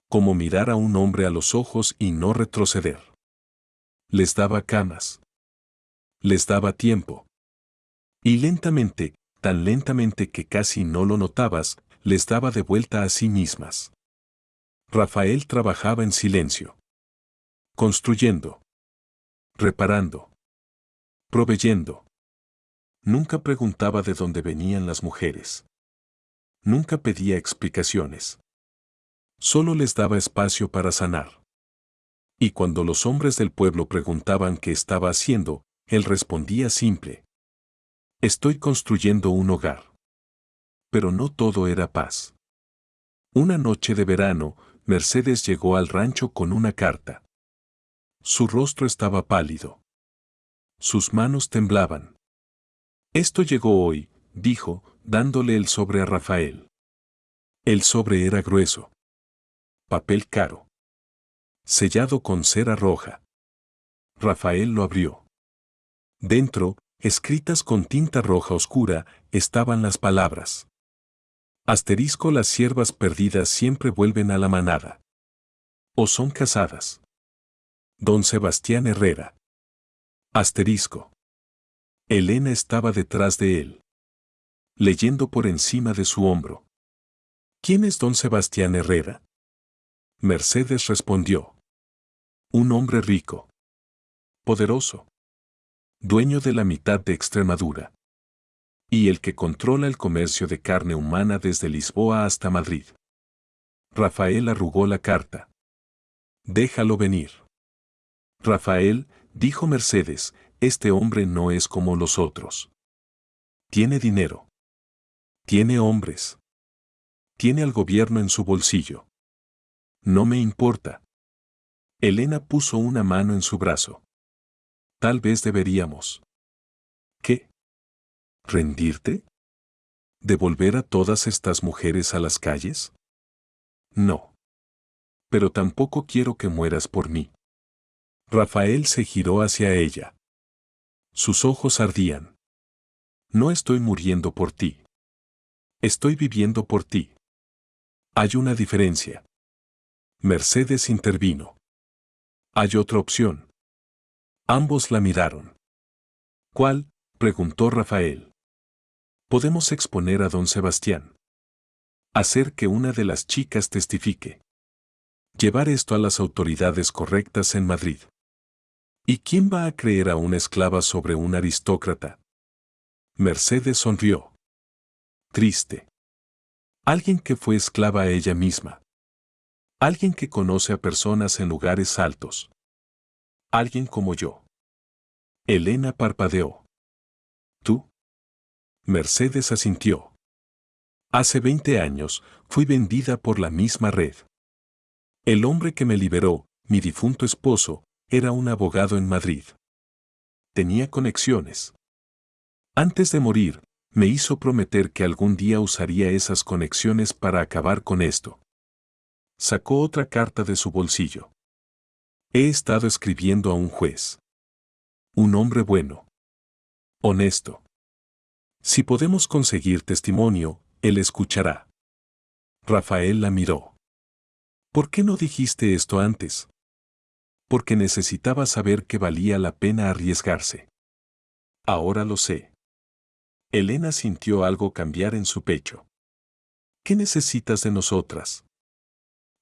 Cómo mirar a un hombre a los ojos y no retroceder. Les daba camas. Les daba tiempo. Y lentamente, tan lentamente que casi no lo notabas, les daba de vuelta a sí mismas. Rafael trabajaba en silencio. Construyendo. Reparando. Proveyendo. Nunca preguntaba de dónde venían las mujeres. Nunca pedía explicaciones. Solo les daba espacio para sanar. Y cuando los hombres del pueblo preguntaban qué estaba haciendo, él respondía simple: estoy construyendo un hogar. Pero no todo era paz. Una noche de verano, Mercedes llegó al rancho con una carta. Su rostro estaba pálido. Sus manos temblaban. Esto llegó hoy, dijo, dándole el sobre a Rafael. El sobre era grueso. Papel caro. Sellado con cera roja. Rafael lo abrió. Dentro, escritas con tinta roja oscura, estaban las palabras: asterisco, las ciervas perdidas siempre vuelven a la manada. O son cazadas. Don Sebastián Herrera. Asterisco. Elena estaba detrás de él, leyendo por encima de su hombro. ¿Quién es don Sebastián Herrera? Mercedes respondió: un hombre rico. Poderoso. Dueño de la mitad de Extremadura. Y el que controla el comercio de carne humana desde Lisboa hasta Madrid. Rafael arrugó la carta. Déjalo venir. Rafael, dijo Mercedes, este hombre no es como los otros. Tiene dinero. Tiene hombres. Tiene al gobierno en su bolsillo. No me importa. Elena puso una mano en su brazo. Tal vez deberíamos. ¿Qué? ¿Rendirte? ¿Devolver a todas estas mujeres a las calles? No. Pero tampoco quiero que mueras por mí. Rafael se giró hacia ella. Sus ojos ardían. No estoy muriendo por ti. Estoy viviendo por ti. Hay una diferencia. Mercedes intervino. Hay otra opción. Ambos la miraron. ¿Cuál?, preguntó Rafael. Podemos exponer a don Sebastián. Hacer que una de las chicas testifique. Llevar esto a las autoridades correctas en Madrid. ¿Y quién va a creer a una esclava sobre un aristócrata? Mercedes sonrió. Triste. Alguien que fue esclava a ella misma. Alguien que conoce a personas en lugares altos. Alguien como yo. Elena parpadeó. ¿Tú? Mercedes asintió. Hace 20 años, fui vendida por la misma red. El hombre que me liberó, mi difunto esposo, era un abogado en Madrid. Tenía conexiones. Antes de morir, me hizo prometer que algún día usaría esas conexiones para acabar con esto. Sacó otra carta de su bolsillo. He estado escribiendo a un juez. Un hombre bueno. Honesto. Si podemos conseguir testimonio, él escuchará. Rafael la miró. ¿Por qué no dijiste esto antes? Porque necesitaba saber que valía la pena arriesgarse. Ahora lo sé. Elena sintió algo cambiar en su pecho. ¿Qué necesitas de nosotras?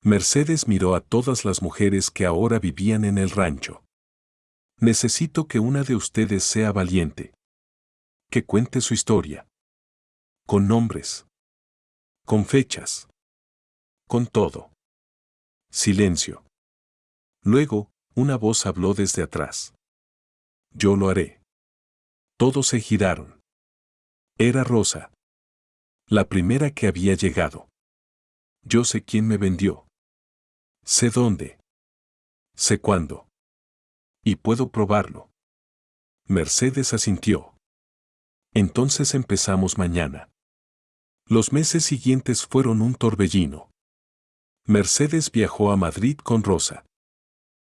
Mercedes miró a todas las mujeres que ahora vivían en el rancho. Necesito que una de ustedes sea valiente. Que cuente su historia. Con nombres. Con fechas. Con todo. Silencio. Luego, una voz habló desde atrás. Yo lo haré. Todos se giraron. Era Rosa. La primera que había llegado. Yo sé quién me vendió. Sé dónde. Sé cuándo. Y puedo probarlo. Mercedes asintió. Entonces empezamos mañana. Los meses siguientes fueron un torbellino. Mercedes viajó a Madrid con Rosa.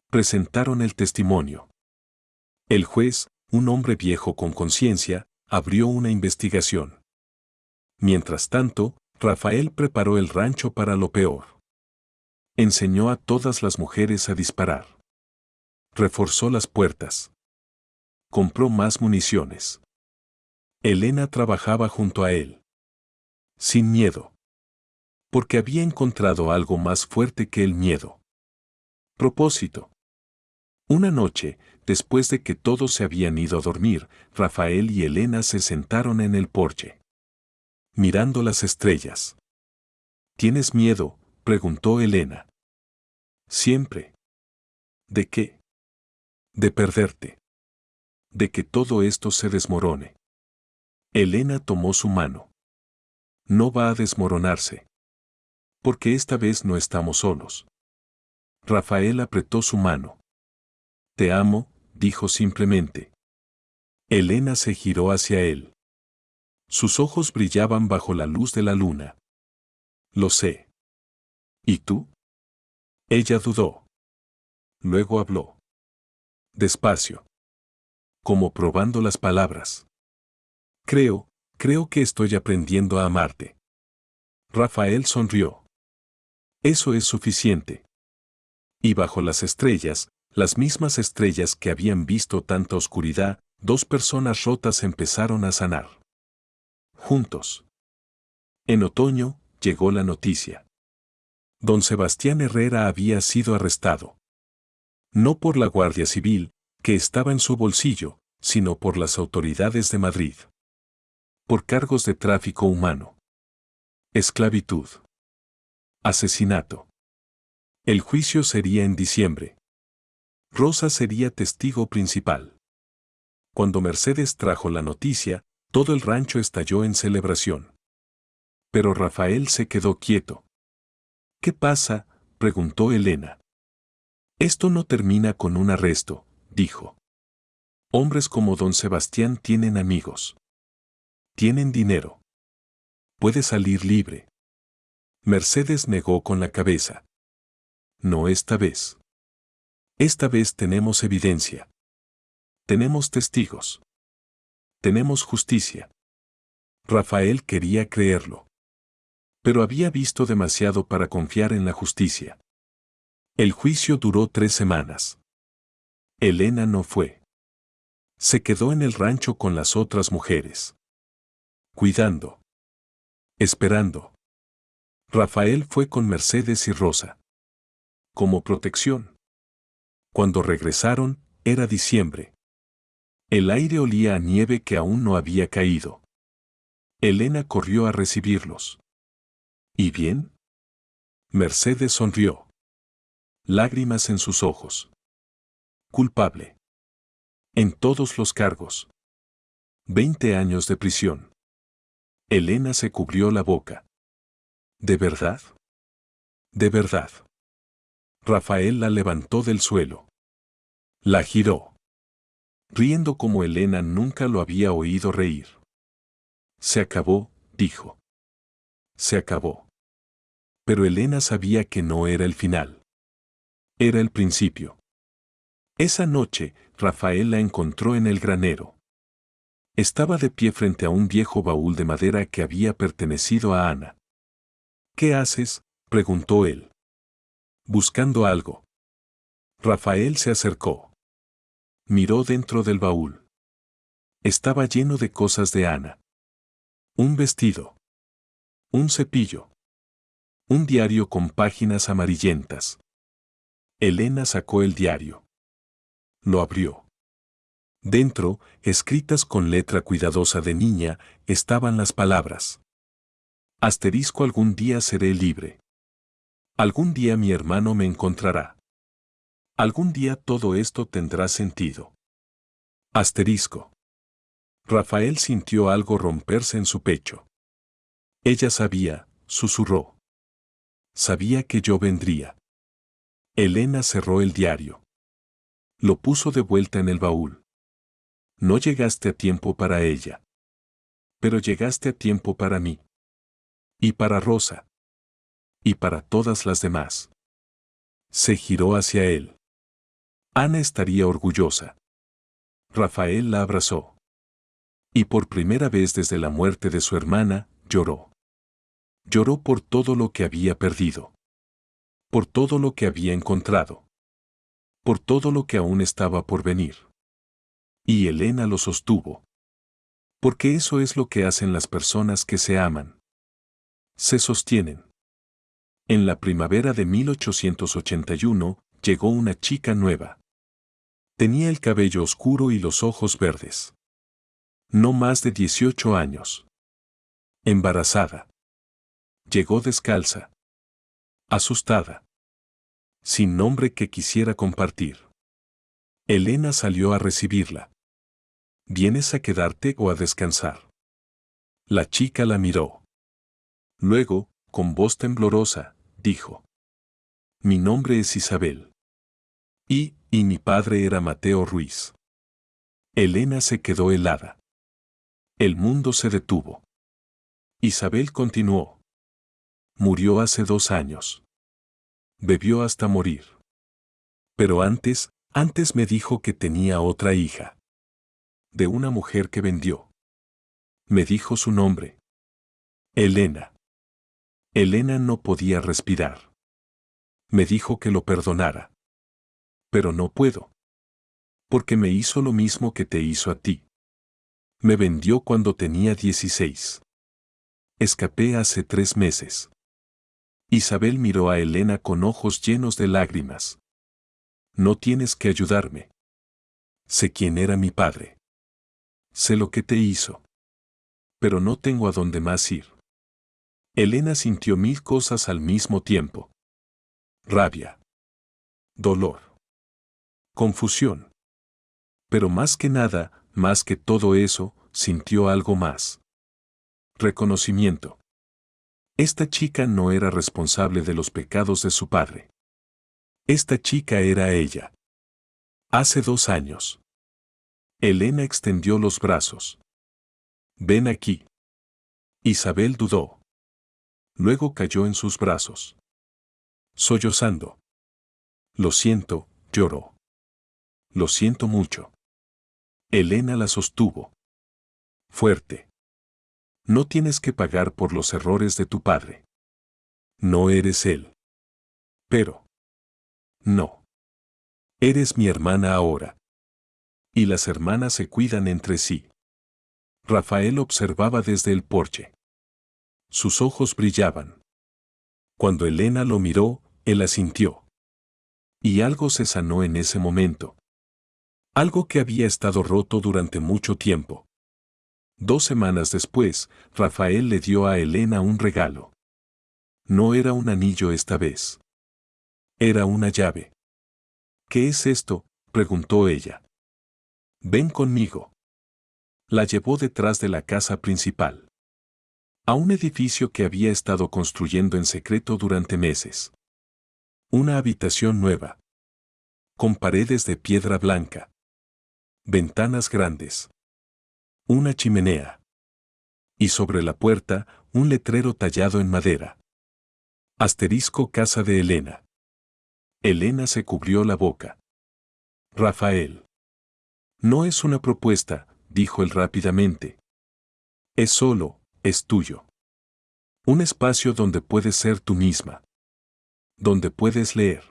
Presentaron el testimonio. El juez, un hombre viejo con conciencia, abrió una investigación. Mientras tanto, Rafael preparó el rancho para lo peor. Enseñó a todas las mujeres a disparar. Reforzó las puertas. Compró más municiones. Elena trabajaba junto a él. Sin miedo. Porque había encontrado algo más fuerte que el miedo. Propósito. Una noche, después de que todos se habían ido a dormir, Rafael y Elena se sentaron en el porche. Mirando las estrellas. ¿Tienes miedo?, preguntó Elena. Siempre. ¿De qué? De perderte. De que todo esto se desmorone. Elena tomó su mano. No va a desmoronarse. Porque esta vez no estamos solos. Rafael apretó su mano. Te amo, dijo simplemente. Elena se giró hacia él. Sus ojos brillaban bajo la luz de la luna. Lo sé. ¿Y tú? Ella dudó. Luego habló. Despacio. Como probando las palabras. Creo que estoy aprendiendo a amarte. Rafael sonrió. Eso es suficiente. Y bajo las estrellas, las mismas estrellas que habían visto tanta oscuridad, dos personas rotas empezaron a sanar. Juntos. En otoño, llegó la noticia. Don Sebastián Herrera había sido arrestado. No por la Guardia Civil, que estaba en su bolsillo, sino por las autoridades de Madrid. Por cargos de tráfico humano. Esclavitud. Asesinato. El juicio sería en diciembre. Rosa sería testigo principal. Cuando Mercedes trajo la noticia, todo el rancho estalló en celebración. Pero Rafael se quedó quieto. ¿Qué pasa?, preguntó Elena. Esto no termina con un arresto, dijo. Hombres como don Sebastián tienen amigos. Tienen dinero. Puede salir libre. Mercedes negó con la cabeza. No esta vez. Esta vez tenemos evidencia. Tenemos testigos. Tenemos justicia. Rafael quería creerlo. Pero había visto demasiado para confiar en la justicia. El juicio duró 3 semanas. Elena no fue. Se quedó en el rancho con las otras mujeres. Cuidando. Esperando. Rafael fue con Mercedes y Rosa. Como protección. Cuando regresaron, era diciembre. El aire olía a nieve que aún no había caído. Elena corrió a recibirlos. ¿Y bien? Mercedes sonrió. Lágrimas en sus ojos. Culpable. En todos los cargos. 20 años de prisión. Elena se cubrió la boca. ¿De verdad? ¿De verdad? Rafael la levantó del suelo. La giró. Riendo como Elena nunca lo había oído reír. Se acabó, dijo. Se acabó. Pero Elena sabía que no era el final. Era el principio. Esa noche, Rafael la encontró en el granero. Estaba de pie frente a un viejo baúl de madera que había pertenecido a Ana. ¿Qué haces?, preguntó él. Buscando algo. Rafael se acercó. Miró dentro del baúl. Estaba lleno de cosas de Ana. Un vestido. Un cepillo. Un diario con páginas amarillentas. Elena sacó el diario. Lo abrió. Dentro, escritas con letra cuidadosa de niña, estaban las palabras: asterisco, algún día seré libre. Algún día mi hermano me encontrará. Algún día todo esto tendrá sentido. Asterisco. Rafael sintió algo romperse en su pecho. Ella sabía, susurró. Sabía que yo vendría. Elena cerró el diario. Lo puso de vuelta en el baúl. No llegaste a tiempo para ella. Pero llegaste a tiempo para mí. Y para Rosa. Y para todas las demás. Se giró hacia él. Ana estaría orgullosa. Rafael la abrazó. Y por primera vez desde la muerte de su hermana, lloró. Lloró por todo lo que había perdido. Por todo lo que había encontrado. Por todo lo que aún estaba por venir. Y Elena lo sostuvo. Porque eso es lo que hacen las personas que se aman. Se sostienen. En la primavera de 1881, llegó una chica nueva. Tenía el cabello oscuro y los ojos verdes. No más de 18 años. Embarazada. Llegó descalza. Asustada. Sin nombre que quisiera compartir. Elena salió a recibirla. ¿Vienes a quedarte o a descansar? La chica la miró. Luego, con voz temblorosa, dijo: mi nombre es Isabel. Y mi padre era Mateo Ruiz. Elena se quedó helada. El mundo se detuvo. Isabel continuó. Murió hace 2 años. Bebió hasta morir. Pero antes me dijo que tenía otra hija. De una mujer que vendió. Me dijo su nombre. Elena. Elena no podía respirar. Me dijo que lo perdonara. Pero no puedo. Porque me hizo lo mismo que te hizo a ti. Me vendió cuando tenía 16. Escapé hace 3 meses. Isabel miró a Elena con ojos llenos de lágrimas. No tienes que ayudarme. Sé quién era mi padre. Sé lo que te hizo. Pero no tengo a dónde más ir. Elena sintió 1000 cosas al mismo tiempo. Rabia. Dolor. Confusión. Pero más que nada, más que todo eso, sintió algo más. Reconocimiento. Esta chica no era responsable de los pecados de su padre. Esta chica era ella. Hace 2 años. Elena extendió los brazos. Ven aquí. Isabel dudó. Luego cayó en sus brazos. Sollozando. Lo siento, lloró. Lo siento mucho. Elena la sostuvo. Fuerte. No tienes que pagar por los errores de tu padre. No eres él. Pero. No. Eres mi hermana ahora. Y las hermanas se cuidan entre sí. Rafael observaba desde el porche. Sus ojos brillaban. Cuando Elena lo miró, él asintió. Y algo se sanó en ese momento. Algo que había estado roto durante mucho tiempo. 2 semanas después, Rafael le dio a Elena un regalo. No era un anillo esta vez. Era una llave. ¿Qué es esto?, preguntó ella. Ven conmigo. La llevó detrás de la casa principal. A un edificio que había estado construyendo en secreto durante meses. Una habitación nueva. Con paredes de piedra blanca. Ventanas grandes. Una chimenea. Y sobre la puerta, un letrero tallado en madera. Asterisco casa de Elena. Elena se cubrió la boca. Rafael. No es una propuesta, dijo él rápidamente. Es tuyo. Un espacio donde puedes ser tú misma. Donde puedes leer.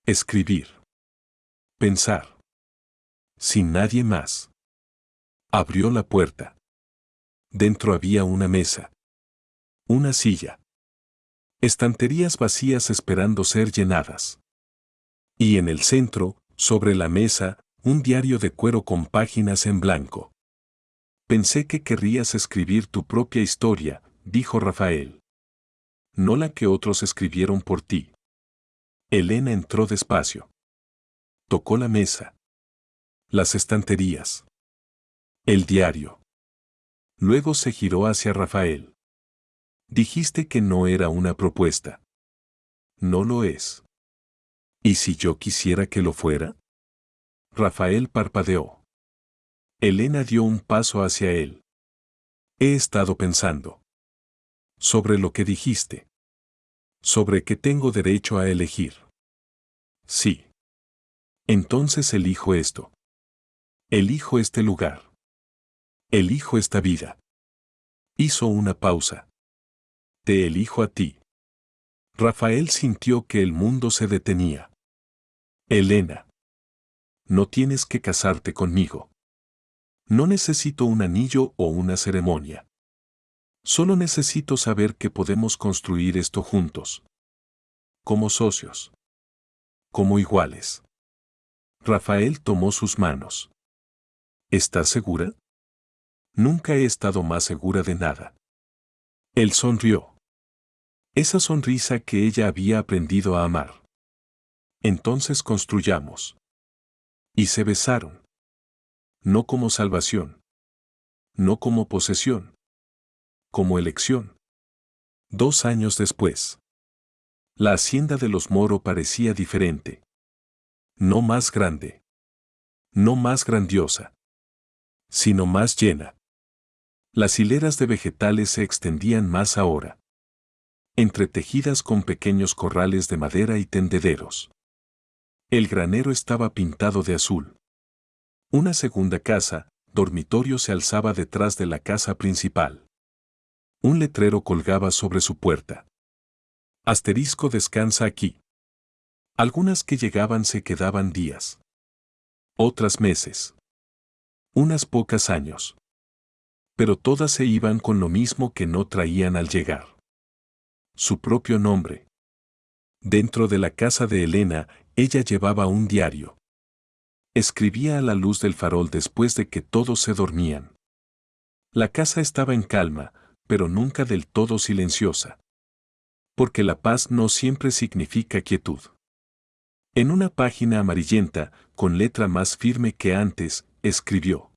Escribir. Pensar. Sin nadie más. Abrió la puerta. Dentro había una mesa. Una silla. Estanterías vacías esperando ser llenadas. Y en el centro, sobre la mesa, un diario de cuero con páginas en blanco. Pensé que querrías escribir tu propia historia, dijo Rafael. No la que otros escribieron por ti. Elena entró despacio. Tocó la mesa. Las estanterías. El diario. Luego se giró hacia Rafael. Dijiste que no era una propuesta. No lo es. ¿Y si yo quisiera que lo fuera? Rafael parpadeó. Elena dio un paso hacia él. He estado pensando. Sobre lo que dijiste. Sobre que tengo derecho a elegir. Sí. Entonces elijo esto. Elijo este lugar. Elijo esta vida. Hizo una pausa. Te elijo a ti. Rafael sintió que el mundo se detenía. Elena. No tienes que casarte conmigo. No necesito un anillo o una ceremonia. Solo necesito saber que podemos construir esto juntos. Como socios. Como iguales. Rafael tomó sus manos. ¿Estás segura? Nunca he estado más segura de nada. Él sonrió. Esa sonrisa que ella había aprendido a amar. Entonces construyamos. Y se besaron. No como salvación. No como posesión. Como elección. 2 años después. La hacienda de los Moro parecía diferente. No más grande. No más grandiosa. Sino más llena. Las hileras de vegetales se extendían más ahora. Entretejidas con pequeños corrales de madera y tendederos. El granero estaba pintado de azul. Una segunda casa, dormitorio, se alzaba detrás de la casa principal. Un letrero colgaba sobre su puerta. Asterisco descansa aquí. Algunas que llegaban se quedaban días. Otras meses. Unas pocas años. Pero todas se iban con lo mismo que no traían al llegar. Su propio nombre. Dentro de la casa de Elena, ella llevaba un diario. Escribía a la luz del farol después de que todos se dormían. La casa estaba en calma, pero nunca del todo silenciosa. Porque la paz no siempre significa quietud. En una página amarillenta, con letra más firme que antes, escribió.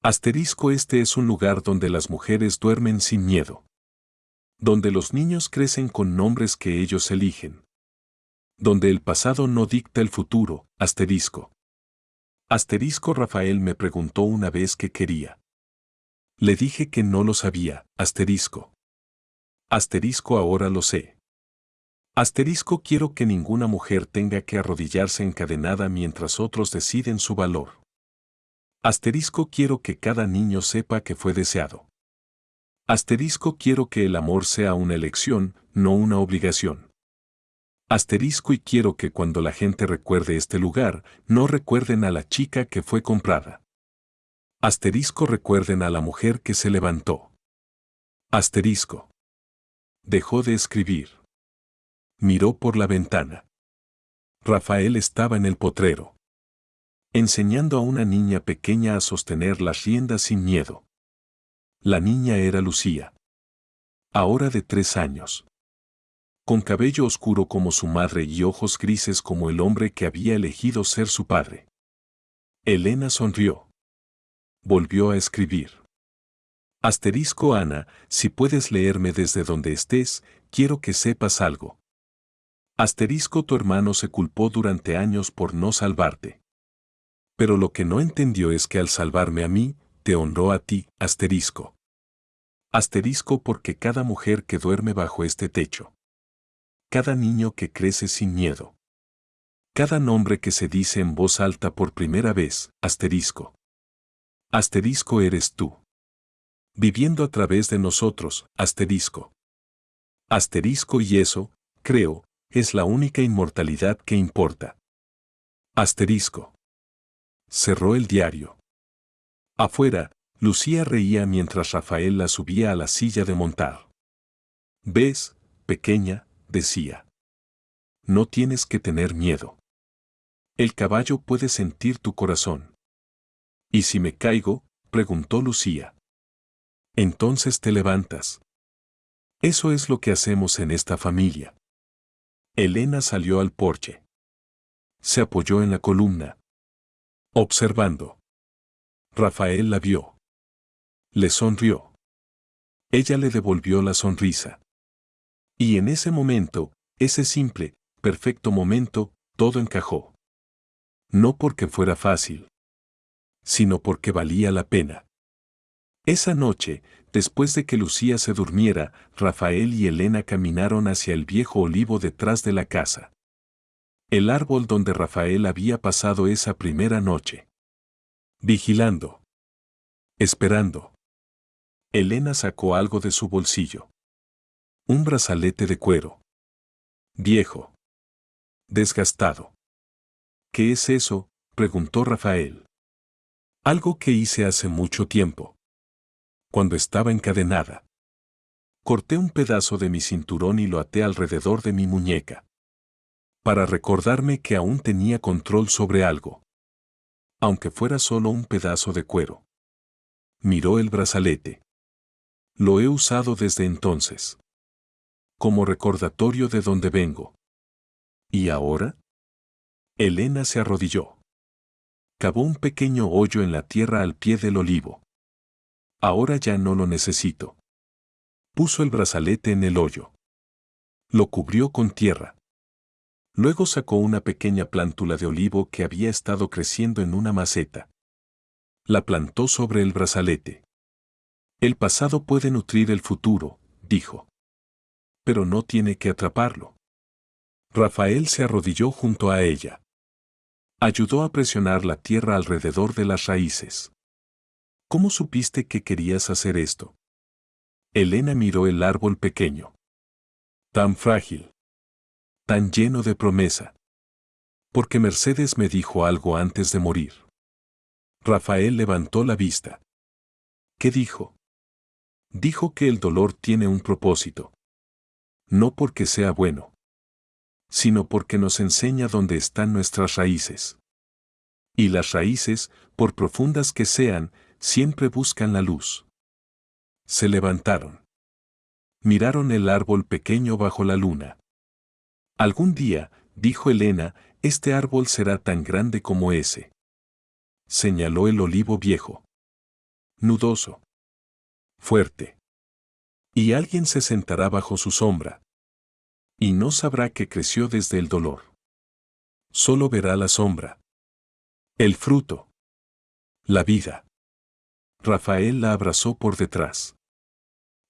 Asterisco, este es un lugar donde las mujeres duermen sin miedo. Donde los niños crecen con nombres que ellos eligen. Donde el pasado no dicta el futuro, asterisco. Asterisco, Rafael me preguntó una vez qué quería. Le dije que no lo sabía, asterisco. Asterisco, ahora lo sé. Asterisco, quiero que ninguna mujer tenga que arrodillarse encadenada mientras otros deciden su valor. Asterisco, quiero que cada niño sepa que fue deseado. Asterisco, quiero que el amor sea una elección, no una obligación. Asterisco, y quiero que cuando la gente recuerde este lugar, no recuerden a la chica que fue comprada. Asterisco, recuerden a la mujer que se levantó. Asterisco. Dejó de escribir. Miró por la ventana. Rafael estaba en el potrero. Enseñando a una niña pequeña a sostener las riendas sin miedo. La niña era Lucía. Ahora de 3 años. Con cabello oscuro como su madre y ojos grises como el hombre que había elegido ser su padre. Elena sonrió. Volvió a escribir. Asterisco, Ana, si puedes leerme desde donde estés, quiero que sepas algo. Asterisco, tu hermano se culpó durante años por no salvarte. Pero lo que no entendió es que al salvarme a mí, te honró a ti, asterisco. Asterisco, porque cada mujer que duerme bajo este techo. Cada niño que crece sin miedo. Cada nombre que se dice en voz alta por primera vez, asterisco. Asterisco eres tú. Viviendo a través de nosotros, asterisco. Asterisco y eso, creo, es la única inmortalidad que importa. Asterisco. Cerró el diario. Afuera, Lucía reía mientras Rafael la subía a la silla de montar. «¿Ves, pequeña?», decía. «No tienes que tener miedo. El caballo puede sentir tu corazón». «¿Y si me caigo?», preguntó Lucía. «Entonces te levantas». Eso es lo que hacemos en esta familia. Elena salió al porche. Se apoyó en la columna, observando. Rafael la vio. Le sonrió. Ella le devolvió la sonrisa. Y en ese momento, ese simple, perfecto momento, todo encajó. No porque fuera fácil, sino porque valía la pena. Esa noche, después de que Lucía se durmiera, Rafael y Elena caminaron hacia el viejo olivo detrás de la casa. El árbol donde Rafael había pasado esa primera noche. Vigilando. Esperando. Elena sacó algo de su bolsillo. Un brazalete de cuero. Viejo. Desgastado. ¿Qué es eso?, preguntó Rafael. Algo que hice hace mucho tiempo. Cuando estaba encadenada. Corté un pedazo de mi cinturón y lo até alrededor de mi muñeca. Para recordarme que aún tenía control sobre algo. Aunque fuera solo un pedazo de cuero. Miró el brazalete. Lo he usado desde entonces. Como recordatorio de dónde vengo. ¿Y ahora? Elena se arrodilló. Cavó un pequeño hoyo en la tierra al pie del olivo. Ahora ya no lo necesito. Puso el brazalete en el hoyo. Lo cubrió con tierra. Luego sacó una pequeña plántula de olivo que había estado creciendo en una maceta. La plantó sobre el brazalete. El pasado puede nutrir el futuro, dijo. Pero no tiene que atraparlo. Rafael se arrodilló junto a ella. Ayudó a presionar la tierra alrededor de las raíces. ¿Cómo supiste que querías hacer esto? Elena miró el árbol pequeño. Tan frágil. Tan lleno de promesa. Porque Mercedes me dijo algo antes de morir. Rafael levantó la vista. ¿Qué dijo? Dijo que el dolor tiene un propósito. No porque sea bueno, sino porque nos enseña dónde están nuestras raíces. Y las raíces, por profundas que sean, siempre buscan la luz. Se levantaron. Miraron el árbol pequeño bajo la luna. Algún día, dijo Elena, este árbol será tan grande como ese. Señaló el olivo viejo. Nudoso. Fuerte. Y alguien se sentará bajo su sombra. Y no sabrá que creció desde el dolor. Solo verá la sombra. El fruto. La vida. Rafael la abrazó por detrás.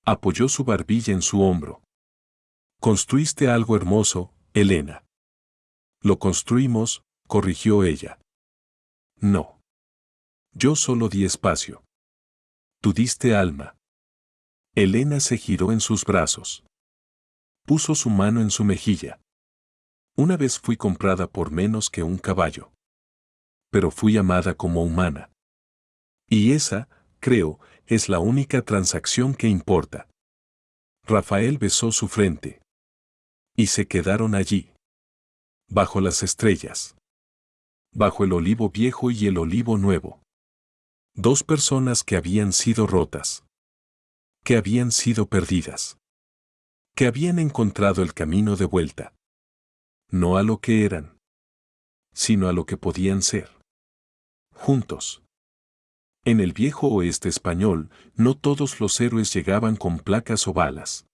Apoyó su barbilla en su hombro. Construiste algo hermoso, Elena. Lo construimos, corrigió ella. No. Yo solo di espacio. Tú diste alma. Elena se giró en sus brazos. Puso su mano en su mejilla. Una vez fui comprada por menos que un caballo. Pero fui amada como humana. Y esa, creo, es la única transacción que importa. Rafael besó su frente. Y se quedaron allí. Bajo las estrellas. Bajo el olivo viejo y el olivo nuevo. Dos personas que habían sido rotas. Que habían sido perdidas. Que habían encontrado el camino de vuelta. No a lo que eran, sino a lo que podían ser. Juntos. En el viejo oeste español, no todos los héroes llegaban con placas o balas.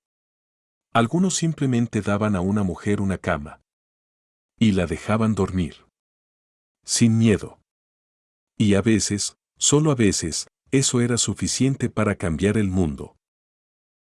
Algunos simplemente daban a una mujer una cama. Y la dejaban dormir. Sin miedo. Y a veces, solo a veces, eso era suficiente para cambiar el mundo.